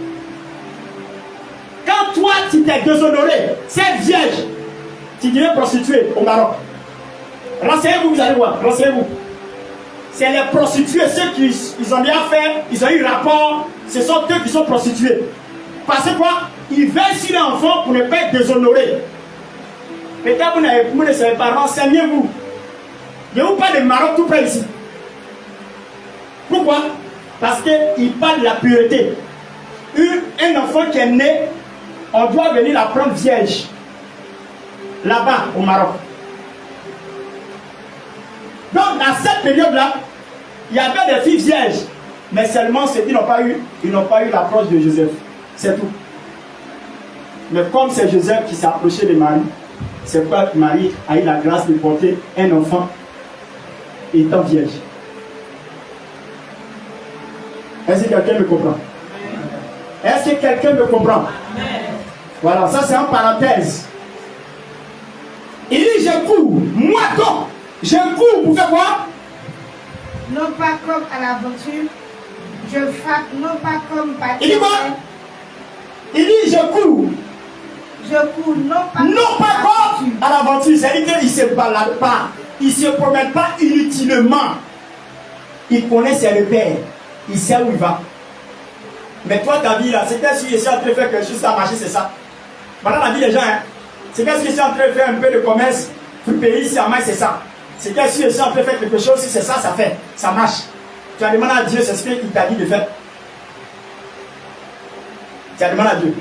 Quand toi tu t'es déshonoré, cette vierge, tu deviens prostituée au Maroc. Renseignez-vous, vous allez voir, renseignez-vous. C'est les prostituées, ceux qui ils ont bien fait, ils ont eu rapport, ce sont eux qui sont prostitués. Parce que quoi? Ils veillent sur l'enfant pour ne pas être déshonorés. Peut-être vous ne savez pas, renseignez-vous. Il n'y a pas de Maroc tout près ici. Pourquoi? Parce qu'il parle de la pureté. Un enfant qui est né, on doit venir la prendre vierge. Là-bas, au Maroc. Donc, dans cette période-là, il y avait des filles vierges. Mais seulement, ils n'ont pas eu l'approche de Joseph. C'est tout. Mais comme c'est Joseph qui s'est approché de Marie, c'est pourquoi Marie a eu la grâce de porter un enfant étant vierge. Est-ce que quelqu'un me comprend? Est-ce que quelqu'un me comprend? Voilà, ça c'est en parenthèse. Il dit, je cours, moi donc, je cours pour faire quoi? Non pas comme à l'aventure, je frappe, non pas comme bâton. Il dit quoi? Il dit, je cours. Je cours, Non pas comme à l'aventure. C'est-à-dire qu'il ne se balade pas, il ne se promène pas inutilement. Il connaît ses repères, il sait où il va. Mais toi, ta vie là, c'est qu'est-ce que tu es en train de faire quelque chose, ça a marché, c'est ça. Voilà la vie des gens, hein. C'est qu'est-ce que tu es en train de faire un peu de commerce, tout le pays, c'est c'est ça. C'est qu'est-ce que tu es en train de faire quelque chose, si c'est ça, ça fait, ça marche. Tu as demandé à Dieu, c'est ce qu'il t'a dit de faire. Tu as demandé à Dieu.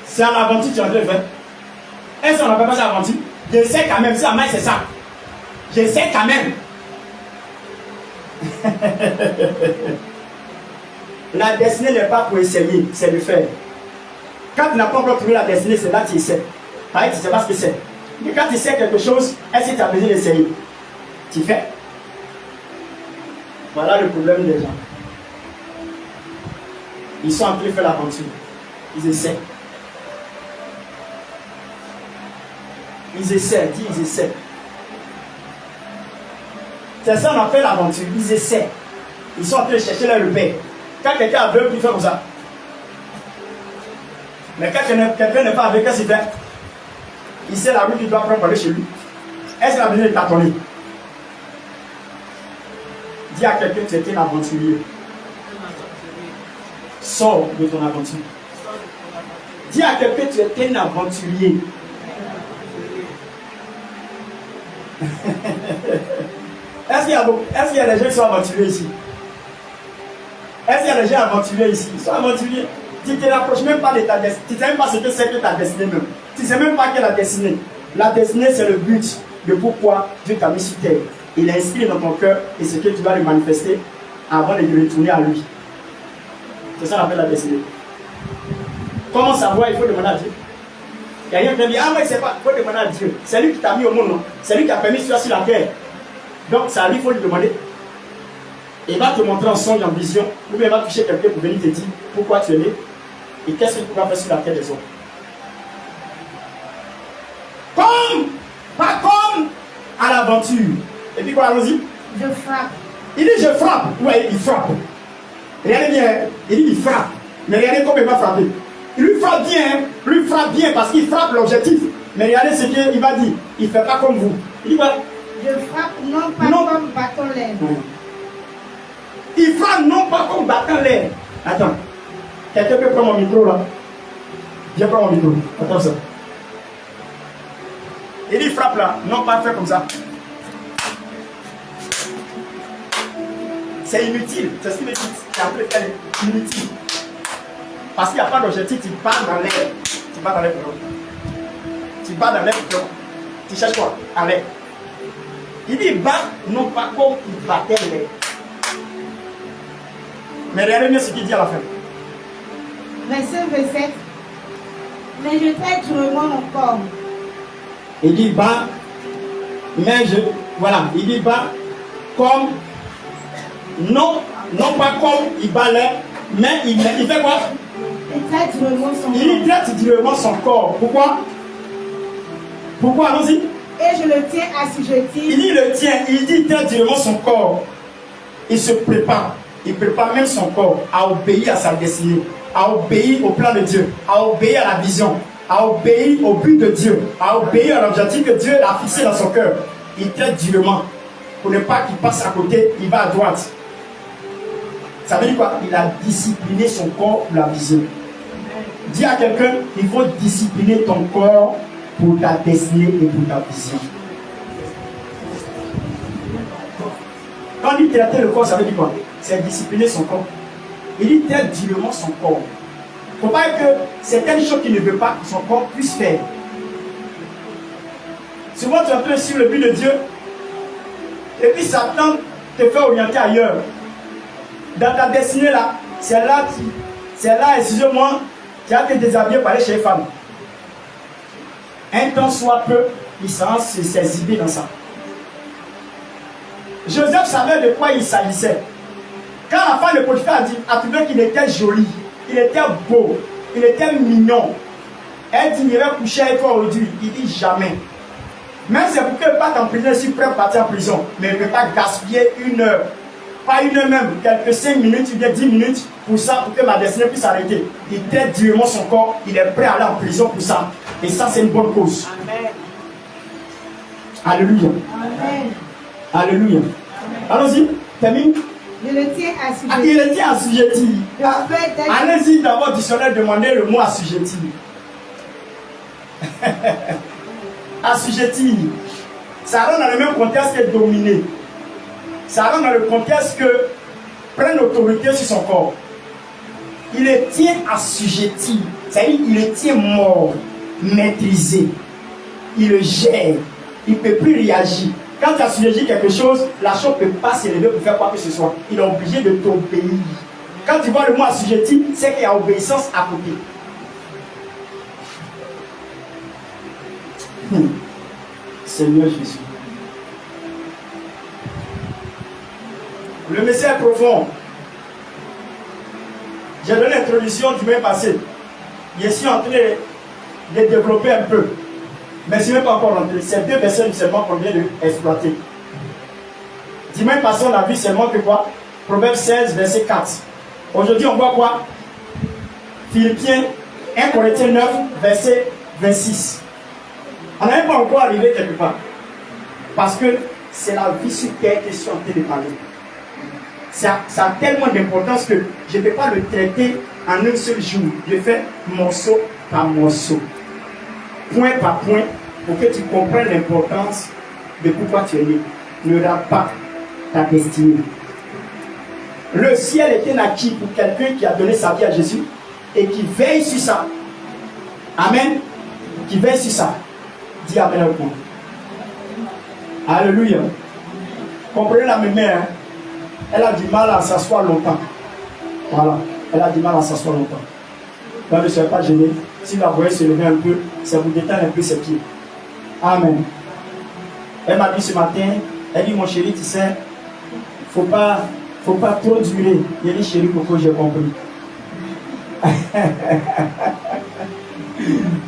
C'est en aventure que tu es en train de faire. Est-ce qu'on n'appelle pas ça aventure? Je sais quand même, si ça marche, c'est ça. Je sais quand même. La destinée n'est pas pour essayer, c'est de faire. Quand tu n'as pas encore trouvé la destinée, c'est là que tu essaies. Pareil, tu ne sais pas ce que c'est. Mais quand tu sais quelque chose, est-ce que tu as besoin d'essayer? Tu fais. Voilà le problème des gens. Ils sont en train de faire l'aventure. Ils essaient. Ils essaient, dis ils essaient. C'est ça, on appelle l'aventure. Ils essaient. Ils sont en train de chercher leur repère. Quand quelqu'un est aveugle, il fait comme ça. Mais quand quelqu'un n'est pas aveugle, qu'est-ce qu'il fait? Il sait la route qu'il doit prendre pour aller chez lui. Est-ce qu'il a besoin de tâtonner? Dis à quelqu'un que tu es un aventurier. Sors de ton aventure. Dis à quelqu'un que tu es un aventurier. Est-ce qu'il y a des gens qui sont aventuriers ici? Est-ce qu'il y a des gens aventuriers ici? Ils sont aventuriers. Tu ne te rapproches même pas de ta destinée. Tu ne sais même pas ce que c'est que ta destinée même. Tu ne sais même pas quelle est la destinée. La destinée, c'est le but de pourquoi Dieu t'a mis sur terre. Il est inscrit dans ton cœur et ce que tu vas le manifester avant de retourner à lui. C'est ça qu'on appelle la destinée. Comment savoir? Il faut demander à Dieu. Il y a rien qui dit, ah moi je ne sais pas, il faut demander à Dieu. C'est lui qui t'a mis au monde, non? C'est lui qui a permis que tu sois sur la terre. Donc c'est à lui qu'il faut lui demander. Il va te montrer en songe, en vision, ou bien il va toucher quelqu'un pour venir te dire pourquoi tu es né et qu'est-ce que tu vas faire sur la terre des hommes. Pas comme à l'aventure. Et puis quoi, allons-y? Je frappe. Il dit je frappe. Ouais, il frappe. Regardez bien, il dit il frappe. Mais regardez comment il va frapper. Il lui frappe bien parce qu'il frappe l'objectif. Mais regardez ce qu'il va dire. Il ne fait pas comme vous. Il dit quoi? Je frappe non pas comme bâton l'air. Il frappe non pas comme battant l'air. Attends. Quelqu'un peut prendre mon micro là? Viens prendre mon micro. Attends ça. Il dit frappe là, non pas faire comme ça. C'est inutile. C'est ce qu'il me dit. C'est inutile. Parce qu'il n'y a pas d'objectif, tu pars dans l'air. Tu pars dans l'air. Tu pars dans l'air. Tu cherches quoi? En l'air. Il dit bat non pas comme il battait l'air. Mais regardez bien ce qu'il dit à la fin. Verset 27. Mais je traite durement mon corps. Il dit bat, mais voilà, il dit bat comme, non pas comme il bat l'air, mais il fait quoi? Il traite durement son corps. Il traite durement son corps. Pourquoi? Pourquoi? Allons-y. Et je le tiens assujetti. Il dit le tient, il dit traite durement son corps. Il se prépare. Il prépare même son corps à obéir à sa destinée, à obéir au plan de Dieu, à obéir à la vision, à obéir au but de Dieu, à obéir à l'objectif que Dieu a fixé dans son cœur. Il traite durement pour ne pas qu'il passe à côté, il va à droite. Ça veut dire quoi? Il a discipliné son corps pour la vision. Dis à quelqu'un, il faut discipliner ton corps pour ta destinée et pour ta vision. Quand on dit traiter le corps, ça veut dire quoi? C'est discipliner son corps. Il dit traite durement son corps. Il ne faut pas que certaines choses qu'il ne veut pas que son corps puisse faire. Souvent tu es un peu sur le but de Dieu et puis Satan te fait orienter ailleurs. Dans ta destinée là, c'est là, excusez-moi, tu as été déshabillé par aller chez les femmes. Un temps soit peu, il s'en ses idées dans ça. Joseph savait de quoi il s'agissait. Quand la femme de Potiphar a trouvé qu'il était joli, il était beau, il était mignon, elle dit il va coucher avec toi aujourd'hui. Il dit jamais. Même c'est pour qu'elle parte en prison, je suis prêt à partir en prison. Mais il ne peut pas gaspiller une heure. Pas une heure même, quelques 5 minutes, ou bien 10 minutes pour ça, pour que ma destinée puisse s'arrêter. Il traite durement son corps, il est prêt à aller en prison pour ça. Et ça, c'est une bonne cause. Amen. Alléluia. Amen. Alléluia. Allons-y, termine. Je le tiens assujetti. Il le tient assujetti. Allez-y d'abord, dictionnaire, demandez le mot assujetti. Assujetti. Ça rentre dans le même contexte que dominer. Ça rentre dans le contexte que prendre l'autorité sur son corps. Il le tient assujetti. C'est-à-dire qu'il le tient mort, maîtrisé. Il le gère. Il ne peut plus réagir. Quand tu as assujetti quelque chose, la chose ne peut pas s'élever pour faire quoi que ce soit. Il est obligé de t'obéir. Quand tu vois le mot assujetti, c'est qu'il y a obéissance à côté. Seigneur Jésus. Le message est profond. J'ai donné l'introduction du mai passé. Je suis en train de développer un peu. Mais je ne vais pas encore rentrer. Ces deux versets seulement qu'on vient d'exploiter. Dimanche passé, on a vu seulement que quoi? Proverbe 16, verset 4. Aujourd'hui, on voit quoi? Philippiens 1 Corinthiens 9, verset 26. On n'est pas encore arrivé quelque part. Parce que c'est la vie sur terre que je suis en train de parler. Ça a tellement d'importance que je ne peux pas le traiter en un seul jour. Je fais morceau par morceau, point par point, pour que tu comprennes l'importance de pourquoi tu es né. Ne rate pas ta destinée. Le ciel est un acquis pour quelqu'un qui a donné sa vie à Jésus et qui veille sur ça. Amen. Qui veille sur ça. Dis Amen avec moi. Alléluia. Comprenez la même mère. Hein? Elle a du mal à s'asseoir longtemps. Voilà. Elle a du mal à s'asseoir longtemps. Donc ne soyez pas gêné. Si la voyez se lever un peu, ça vous détend un peu ses pieds. Amen. Elle m'a dit ce matin, elle dit mon chéri, tu sais, faut pas trop durer. Il dit chéri, pourquoi j'ai compris.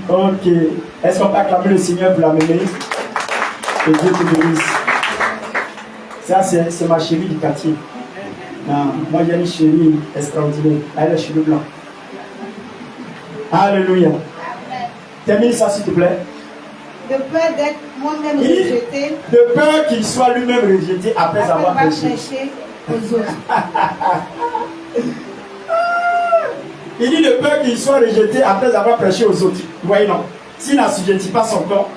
Ok. Est-ce qu'on peut acclamer le Seigneur pour la mémé? Que Dieu te bénisse. Ça, c'est ma chérie du quartier. Non, moi, j'ai une chérie extraordinaire. Elle a les cheveux blancs. Alléluia. Termine ça, s'il te plaît. De peur d'être moi-même rejeté. De peur qu'il soit lui-même rejeté après avoir prêché aux autres. Il dit de peur qu'il soit rejeté après avoir prêché aux autres. Vous voyez, non? S'il n'assujettit pas son corps,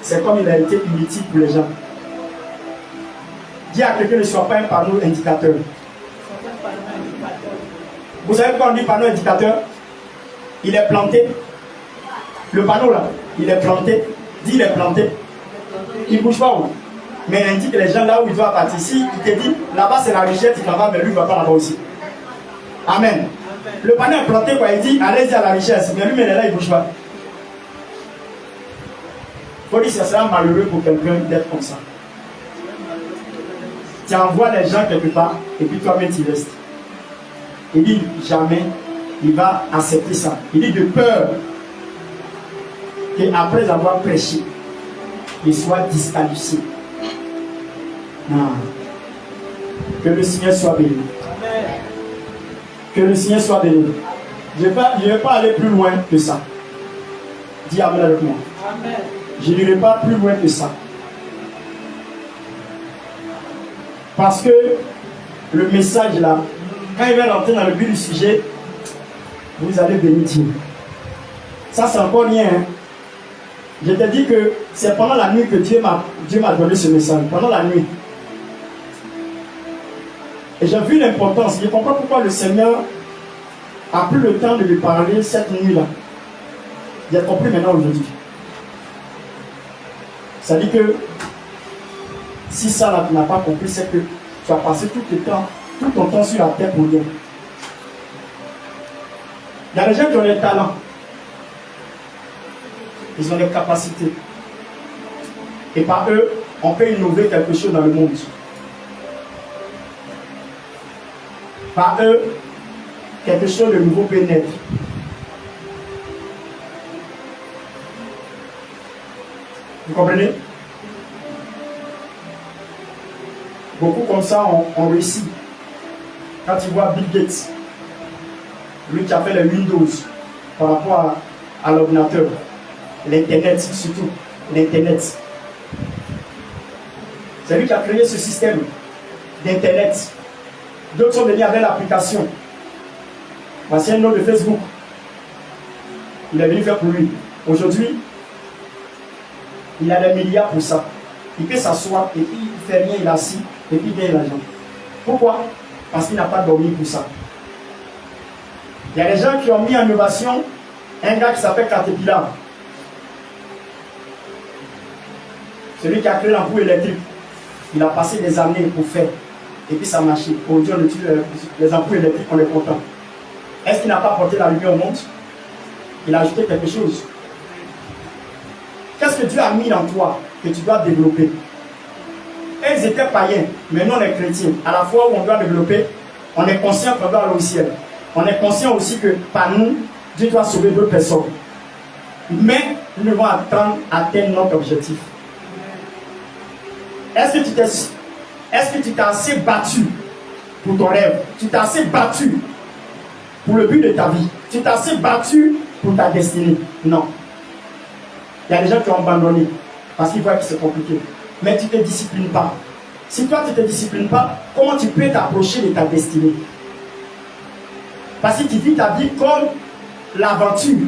c'est comme il a été inutile pour les gens. Dis à quelqu'un ne soit pas un panneau indicateur. Vous savez pourquoi on dit panneau indicateur? Il est planté. Le panneau là, il est planté. Dis il est planté. Il ne bouge pas où? Mais il indique les gens là où il doit partir. Si il te dit là-bas c'est la richesse, il t'en va, mais lui il ne va pas là-bas aussi. Amen. Le panneau est planté quoi, il dit allez-y à la richesse. Mais lui, mais là il ne bouge pas. Il faut dire que ce sera malheureux pour quelqu'un d'être comme ça. Tu envoies les gens quelque part et puis toi-même tu restes. Il dit jamais il va accepter ça. Il dit de peur qu'après avoir prêché, il soit disqualifié. Non. Que le Seigneur soit béni. Que le Seigneur soit béni. Je ne vais pas aller plus loin que ça. Dis Amen avec moi. Amen. Je n'irai pas plus loin que ça. Parce que le message là, quand il va rentrer dans le but du sujet, vous allez bénir Dieu. Ça, c'est encore rien. Hein? Je te dis que c'est pendant la nuit que Dieu m'a donné ce message. Pendant la nuit. Et j'ai vu l'importance. Je comprends pourquoi le Seigneur a pris le temps de lui parler cette nuit-là. J'ai compris maintenant aujourd'hui. Ça dit que si ça là, tu n'as pas compris, c'est que tu as passé tout ton temps sur la terre pour Dieu. Il y a des gens qui ont des talents. Ils ont des capacités. Et par eux, on peut innover quelque chose dans le monde. Par eux, quelque chose de nouveau peut naître. Vous comprenez? Beaucoup comme ça ont réussi. Quand tu vois Bill Gates, lui qui a fait les Windows par rapport à l'ordinateur, l'Internet surtout, l'Internet. C'est lui qui a créé ce système d'Internet. D'autres sont venus avec l'application. C'est un nom de Facebook. Il est venu faire pour lui. Aujourd'hui, il a des milliards pour ça. Il peut s'asseoir et puis il fait rien, il est assis et puis il gagne l'argent. Pourquoi? Parce qu'il n'a pas dormi pour ça. Il y a des gens qui ont mis en innovation un gars qui s'appelle Caterpillar. Celui qui a créé l'ampoule électrique. Il a passé des années pour faire. Et puis ça a marché. Aujourd'hui, on utilise les ampoules électriques, on est content. Est-ce qu'il n'a pas apporté la lumière au monde? Il a ajouté quelque chose. Qu'est-ce que Dieu a mis en toi que tu dois développer? Ils étaient païens, mais nous on est chrétiens. À la fois où on doit développer, on est conscient qu'on doit aller au ciel. On est conscient aussi que par nous, Dieu doit sauver d'autres personnes. Mais nous devons attendre à atteindre notre objectif. Est-ce que tu t'es assez battu pour ton rêve? Tu t'es assez battu pour le but de ta vie? Tu t'es assez battu pour ta destinée? Non. Il y a des gens qui ont abandonné parce qu'ils voient que c'est compliqué. Mais tu ne te disciplines pas. Si toi tu ne te disciplines pas, comment tu peux t'approcher de ta destinée? Parce que tu vis ta vie comme l'aventure.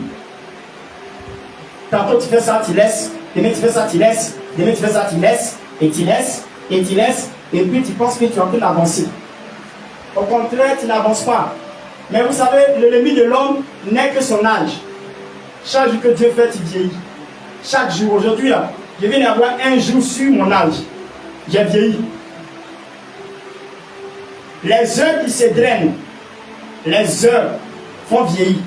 Tantôt tu fais ça, tu laisses. Demain tu fais ça, tu laisses. Demain tu fais ça, tu laisses. Et tu laisses. Et tu laisses. Et puis tu penses que tu es en train d'avancer. Au contraire, tu n'avances pas. Mais vous savez, l'ennemi de l'homme n'est que son âge. Chaque jour que Dieu fait, tu vieillis. Chaque jour, aujourd'hui, là, je viens d'avoir un jour sur mon âge. J'ai vieilli. Les heures qui se drainent, les heures font vieillir.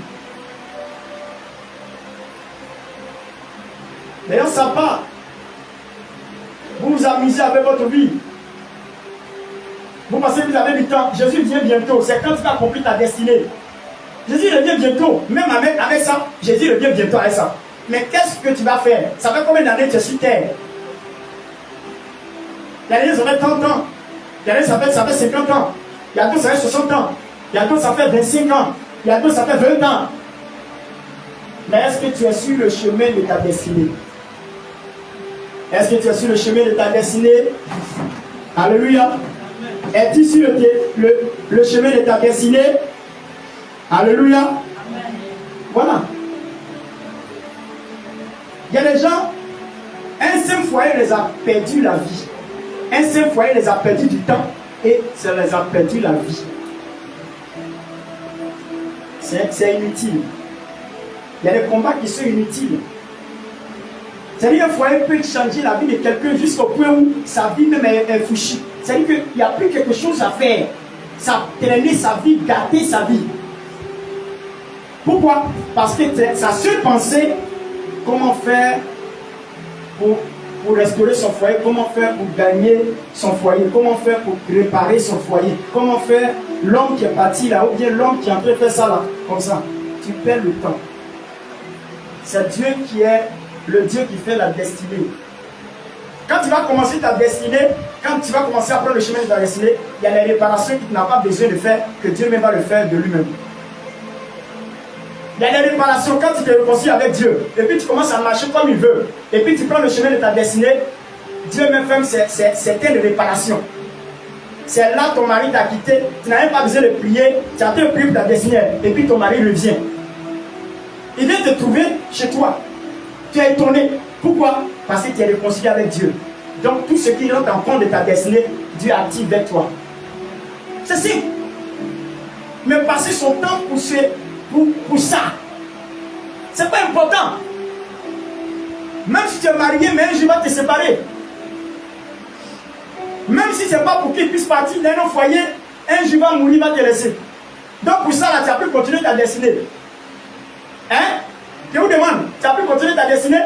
D'ailleurs, ça part. Vous vous amusez avec votre vie. Vous pensez que vous avez du temps. Jésus vient bientôt. C'est quand tu vas accomplir ta destinée. Jésus revient bientôt. Même avec ça, Jésus revient bientôt avec ça. Mais qu'est-ce que tu vas faire? Ça fait combien d'années que tu es sur terre? Il y a des ça fait 30 ans. Il y a des ça fait 50 ans. Il y a d'autres ça fait 60 ans. Il y a d'autres ça fait 25 ans. Il y a d'autres ça fait 20 ans. Mais est-ce que tu es sur le chemin de ta destinée? Est-ce que tu es sur le chemin de ta destinée? Alléluia. Es-tu sur le chemin de ta destinée? Alléluia. Voilà. Il y a des gens, un seul foyer les a perdu la vie. Un seul foyer les a perdu du temps et ça les a perdu la vie. C'est inutile. Il y a des combats qui sont inutiles. C'est-à-dire qu'un foyer peut changer la vie de quelqu'un jusqu'au point où sa vie même est fouchée. C'est-à-dire qu'il n'y a plus quelque chose à faire. Ça a traîné sa vie, gâté sa vie. Pourquoi? Parce que sa seule pensée, comment faire pour restaurer son foyer, comment faire pour gagner son foyer, comment faire pour réparer son foyer, comment faire l'homme qui est parti là, ou bien l'homme qui est en train de faire ça là, comme ça. Tu perds le temps. C'est Dieu qui est le Dieu qui fait la destinée. Quand tu vas commencer ta destinée, quand tu vas commencer à prendre le chemin de ta destinée, il y a les réparations que tu n'as pas besoin de faire, que Dieu même va le faire de lui-même. Il y a des réparations quand tu te réconcilies avec Dieu, et puis tu commences à marcher comme il veut, et puis tu prends le chemin de ta destinée, Dieu même fait certaines réparations. C'est là ton mari t'a quitté, tu n'as même pas besoin de prier, tu as en train de prier pour ta destinée, et puis ton mari revient. Il vient te trouver chez toi. Tu es étonné. Pourquoi? Parce que tu es réconcilié avec Dieu. Donc tout ce qui rentre en compte de ta destinée, Dieu active vers toi. C'est simple. Mais passer son temps pour ça, c'est pas important. Même si tu es marié, mais un jour va te séparer. Même si c'est pas pour qu'il puisse partir d'un autre foyer, un jour va mourir, va te laisser. Donc pour ça, là, tu as pu continuer ta destinée. Hein? Je vous demande, tu as pu continuer ta destinée?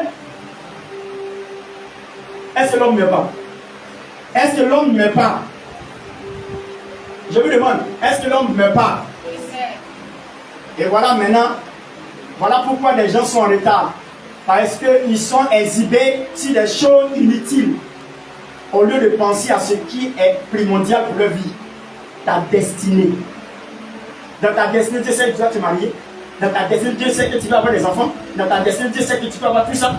Est-ce que l'homme ne meurt pas? Est-ce que l'homme ne meurt pas? Je vous demande, est-ce que l'homme ne meurt pas? Et voilà maintenant, voilà pourquoi les gens sont en retard. Parce qu'ils sont exhibés sur des choses inutiles. Au lieu de penser à ce qui est primordial pour leur vie. Ta destinée. Dans ta destinée, Dieu sait que tu vas te marier. Dans ta destinée, Dieu sait que tu vas avoir des enfants. Dans ta destinée, Dieu sait que tu vas avoir tout ça.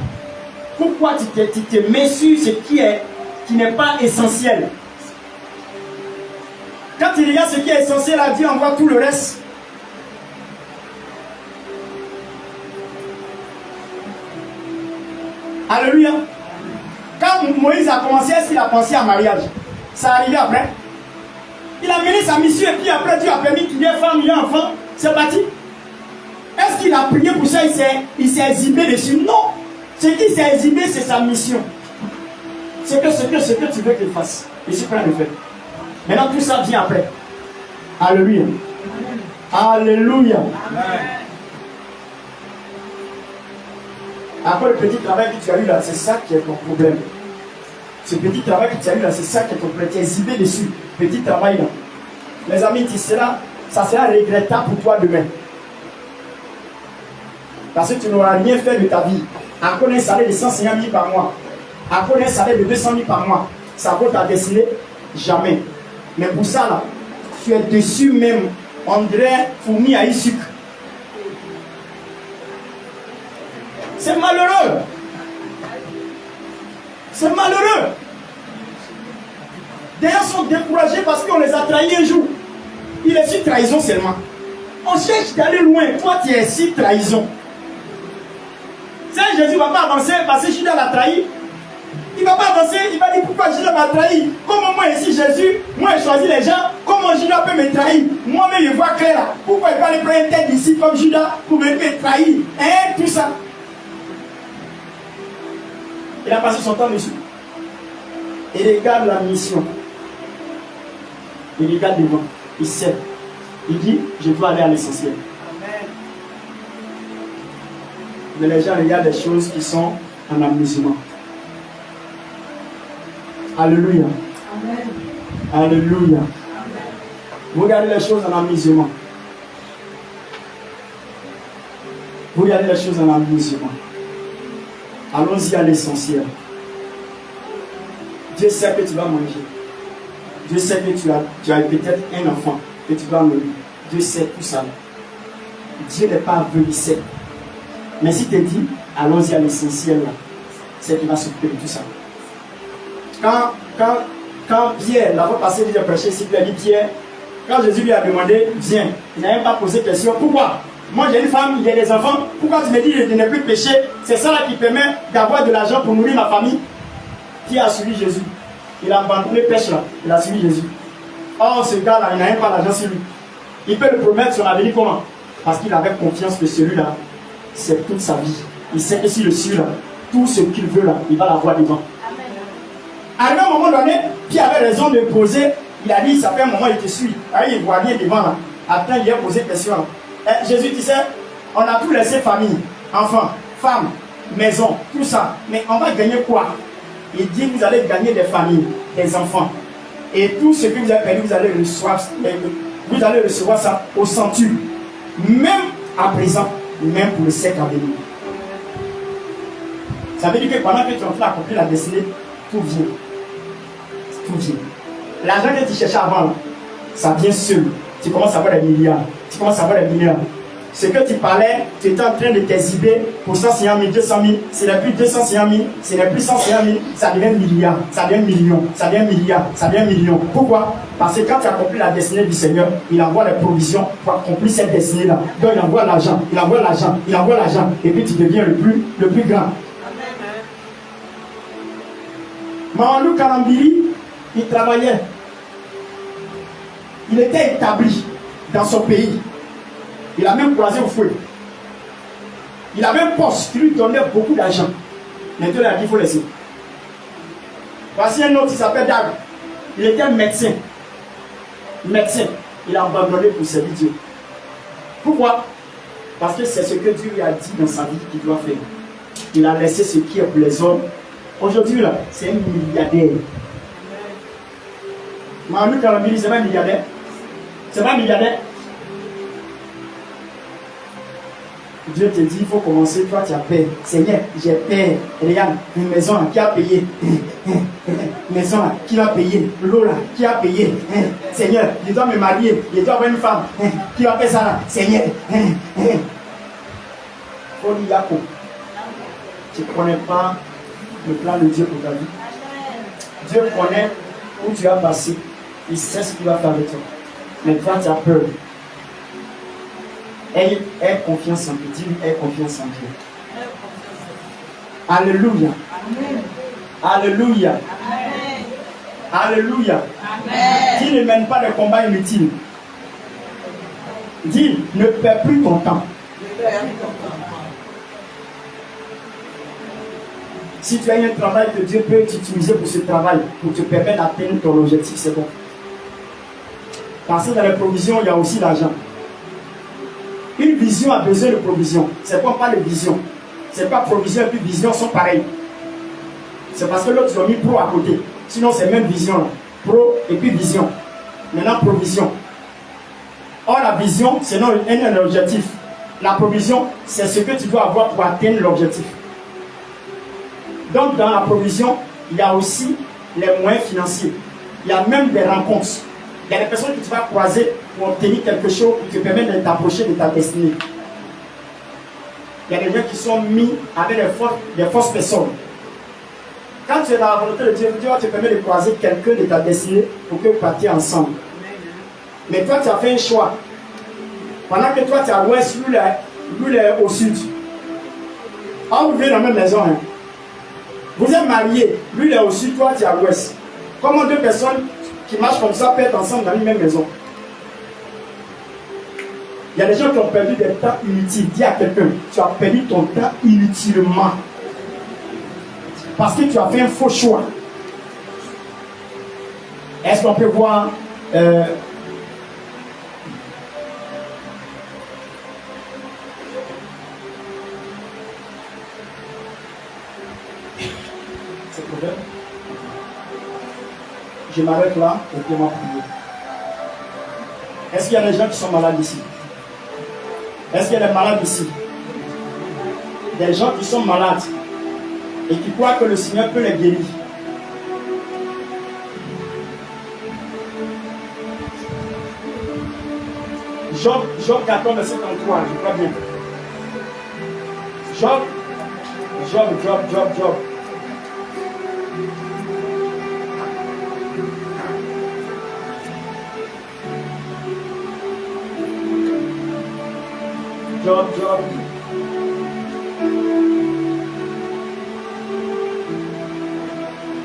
Pourquoi tu te mets sur ce qui n'est pas essentiel? Quand il y a ce qui est essentiel, à Dieu envoie tout le reste. Alléluia. Quand Moïse a commencé, est-ce qu'il a pensé à mariage? Ça arrivait après. Il a mené sa mission et puis après Dieu a permis qu'il y ait femme, il y ait enfant. C'est parti. Est-ce qu'il a prié pour ça? Il s'est exhibé dessus? Non. Ce qui s'est exhibé, c'est sa mission. C'est que ce que tu veux qu'il fasse. Il s'est plein de fait. Maintenant, tout ça vient après. Alléluia. Alléluia. Après le petit travail que tu as eu là, c'est ça qui est ton problème. Ce petit travail que tu as eu là, c'est ça qui est ton problème. Tu es exhibé dessus. Petit travail là. Mes amis, ça sera regrettable pour toi demain. Parce que tu n'auras rien fait de ta vie. À cause d'un salaire de 150 000 par mois, à cause d'un salaire de 200 000 par mois, ça vaut ta destinée? Jamais. Mais pour ça là, tu es dessus même. On dirait fourmi à sucre. C'est malheureux. C'est malheureux. Des gens sont découragés parce qu'on les a trahis un jour. Il est sur trahison seulement. On cherche d'aller loin. Toi, tu es sur trahison. Jésus ne va pas avancer parce que Judas l'a trahi. Il ne va pas avancer, il va dire pourquoi Judas m'a trahi. Comment moi ici Jésus, moi j'ai choisi les gens, comment Judas peut me trahir? Moi-même je vois clair là. Pourquoi il va aller prendre une tête ici comme Judas pour me trahir? Hein, tout ça. Il a passé son temps dessus. Il regarde la mission. Il regarde devant. Il sait. Il dit, je dois aller à l'essentiel. Mais les gens regardent des choses qui sont en amusement. Alléluia. Amen. Alléluia. Vous regardez les choses en amusement. Vous regardez les choses en amusement. Allons-y à l'essentiel. Dieu sait que tu vas manger. Dieu sait que tu as peut-être un enfant que tu dois nourrir. Dieu sait tout ça. Dieu n'est pas aveugle, il sait. Mais si tu te dis, allons-y à l'essentiel, c'est qu'il va s'occuper de tout ça. Quand Pierre, la fois passée, il a prêché, il a dit Pierre, quand Jésus lui a demandé, viens, il n'a même pas posé de question. Pourquoi? Moi j'ai une femme, j'ai des enfants, pourquoi tu me dis je n'ai plus péché? C'est ça là qui permet d'avoir de l'argent pour nourrir ma famille. Qui a suivi Jésus? Il a abandonné le pêche là, il a suivi Jésus. Or ce gars là, il n'a même pas l'argent sur lui. Il peut le promettre son avenir comment? Parce qu'il avait confiance que celui-là, c'est toute sa vie. Il sait que si le suit là, tout ce qu'il veut là, il va l'avoir devant. Arrivé à un moment donné, Pierre avait raison de poser. Il a dit, ça fait un moment, il te suit. Il voit rien devant là. Après, il a posé question là. Jésus, tu sais, on a tout laissé famille, enfants, femmes, maison, tout ça. Mais on va gagner quoi? Il dit, vous allez gagner des familles, des enfants. Et tout ce que vous avez perdu, vous allez recevoir ça au centuple. Même à présent, même pour le siècle à venir. Ça veut dire que pendant que tu es en train d'accomplir la destinée, tout vient. Tout vient. L'argent que tu cherchais avant, là, ça vient seul. Tu commences à avoir des milliards. Tu commences à avoir des milliards. Ce que tu parlais, tu étais en train de t'exhiber pour 150 000, 200 000. Ce n'est plus 250 000, ce n'est plus 150 000. Ça devient milliard, ça devient million, ça devient milliard, ça devient million. Pourquoi? Parce que quand tu accomplis la destinée du Seigneur, il envoie les provisions pour accomplir cette destinée-là. Donc il envoie l'argent, il envoie l'argent, il envoie l'argent. Et puis tu deviens le plus grand. Mamadou Kalambiri, il travaillait. Il était établi dans son pays. Il a même croisé au fouet. Il avait un poste qui lui donnait beaucoup d'argent. Maintenant, il a dit qu'il faut laisser. Voici un autre qui s'appelle David. Il était médecin. Médecin. Il a abandonné pour servir Dieu. Pourquoi? Parce que c'est ce que Dieu lui a dit dans sa vie qu'il doit faire. Il a laissé ce qui est pour les hommes. Aujourd'hui, là, c'est un milliardaire. Manu Kalambili, c'est pas un milliardaire. C'est pas un milliardaire. Dieu te dit, il faut commencer, toi tu as peur. Seigneur, j'ai peur. Regarde, une maison là, qui a payé? Maison là, qui va payer? L'eau là, qui a payé? Seigneur, je dois me marier, je dois avoir une femme. Qui va faire ça là? Seigneur. Foli Yako. Tu ne connais pas le plan de Dieu pour ta vie. Dieu connaît où tu vas passer. Il sait ce qu'il va faire avec toi. Mais toi, tu as peur. Aie confiance en Dieu. Dis-lui, aie confiance en Dieu. Alléluia. Alléluia. Alléluia. Dis, ne mène pas de combat inutile. Dis, ne perds plus ton temps. Si tu as un travail que Dieu peut t'utiliser pour ce travail, pour te permettre d'atteindre ton objectif, c'est bon. Parce que dans les provisions, il y a aussi l'argent. Une vision a besoin de provision. C'est quoi pas de vision? C'est pas provision et puis vision sont pareils. C'est parce que l'autre, ils ont mis pro à côté. Sinon, c'est même vision là. Pro et puis vision. Maintenant, provision. Or, la vision, c'est non un objectif. La provision, c'est ce que tu dois avoir pour atteindre l'objectif. Donc, dans la provision, il y a aussi les moyens financiers. Il y a même des rencontres. Il y a des personnes que tu vas croiser pour obtenir quelque chose qui te permet de t'approcher de ta destinée. Il y a des gens qui sont mis avec des fausses personnes. Quand tu es dans la volonté de Dieu, Dieu va te permettre de croiser quelqu'un de ta destinée pour que vous partiez ensemble. Mais toi, tu as fait un choix. Pendant que toi, tu es à l'ouest, lui est au sud. Ah, vous vivez dans la même maison. Hein? Vous êtes mariés, lui il est au sud, toi tu es à l'ouest. Comment deux personnes qui marchent comme ça peuvent être ensemble dans une même maison? Il y a des gens qui ont perdu des temps inutiles. Dis à quelqu'un, tu as perdu ton temps inutilement. Parce que tu as fait un faux choix. Est-ce qu'on peut voir je m'arrête là et puis on va prier. Est-ce qu'il y a des gens qui sont malades ici? Est-ce qu'il y a des malades ici? Des gens qui sont malades et qui croient que le Seigneur peut les guérir. Job 14, verset 33, je crois bien. Job.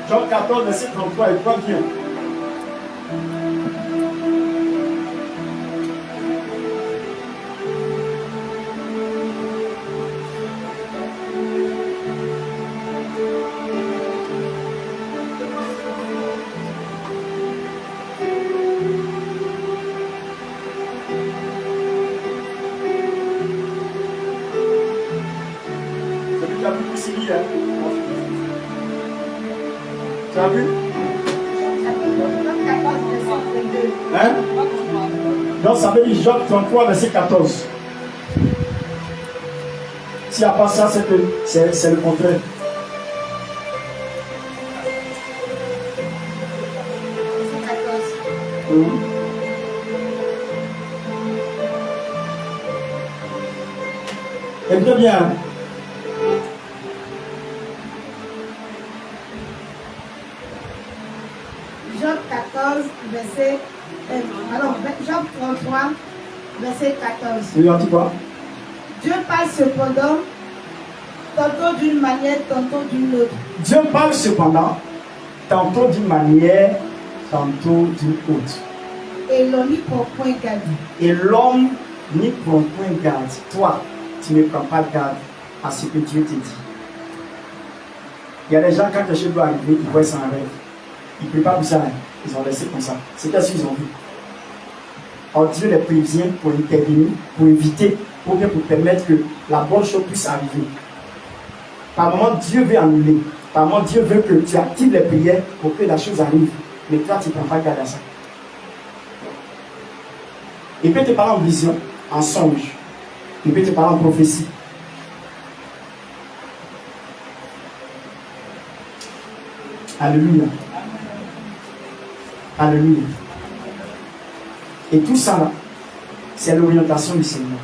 Job 14, verset 33, il croit bien. Tu as vu? Hein? Donc ça veut dire Job 33, verset 14. S'il n'y a pas ça, c'est que c'est le contraire. Écoutez bien. Job 14, verset. Job 33, verset 14. Oui, on dit quoi? Dieu parle cependant, tantôt d'une manière, tantôt d'une autre. Dieu parle cependant, tantôt d'une manière, tantôt d'une autre. Et l'on n'y prend point garde. Et l'homme n'y prend point garde. Toi, tu ne prends pas garde à ce que Dieu te dit. Il y a des gens, quand quelque chose doit arriver, ils voient ça en rêve. Ils ne préparent pour ça. Ils ont laissé comme ça. C'est qu'est-ce qu'ils ont vu. Or, Dieu les prévient pour intervenir, pour éviter, pour permettre que la bonne chose puisse arriver. Par moment, Dieu veut annuler. Par moment, Dieu veut que tu actives les prières pour que la chose arrive. Mais toi, tu ne prends pas garde à ça. Il peut te parler en vision, en songe. Il peut te parler en prophétie. Alléluia. Alléluia. Et tout ça là, c'est l'orientation du Seigneur.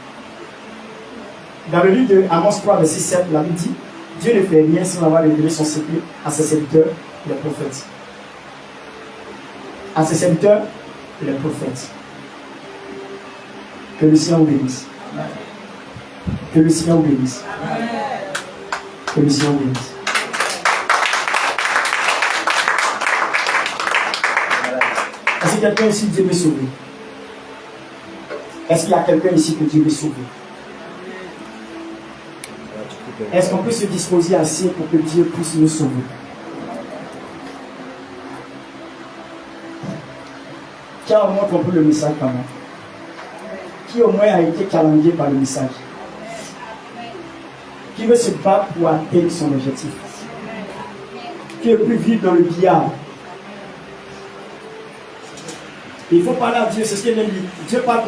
Dans le livre de Amos 3, verset 7, la Bible dit, Dieu ne fait rien sans avoir révélé son secret à ses serviteurs, les prophètes. À ses serviteurs, les prophètes. Que le Seigneur vous bénisse. Que le Seigneur vous bénisse. Que le Seigneur vous bénisse. Est-ce que quelqu'un ici Dieu veut sauver? Est-ce qu'il y a quelqu'un ici que Dieu veut sauver? Est-ce qu'on peut se disposer assez pour que Dieu puisse nous sauver? Qui a au moins compris le message par moi? Qui au moins a été calendrier par le message? Qui veut se battre pour atteindre son objectif? Qui ne peut plus vivre dans le billard? Il faut parler à Dieu, c'est ce qu'il dit. Dieu parle.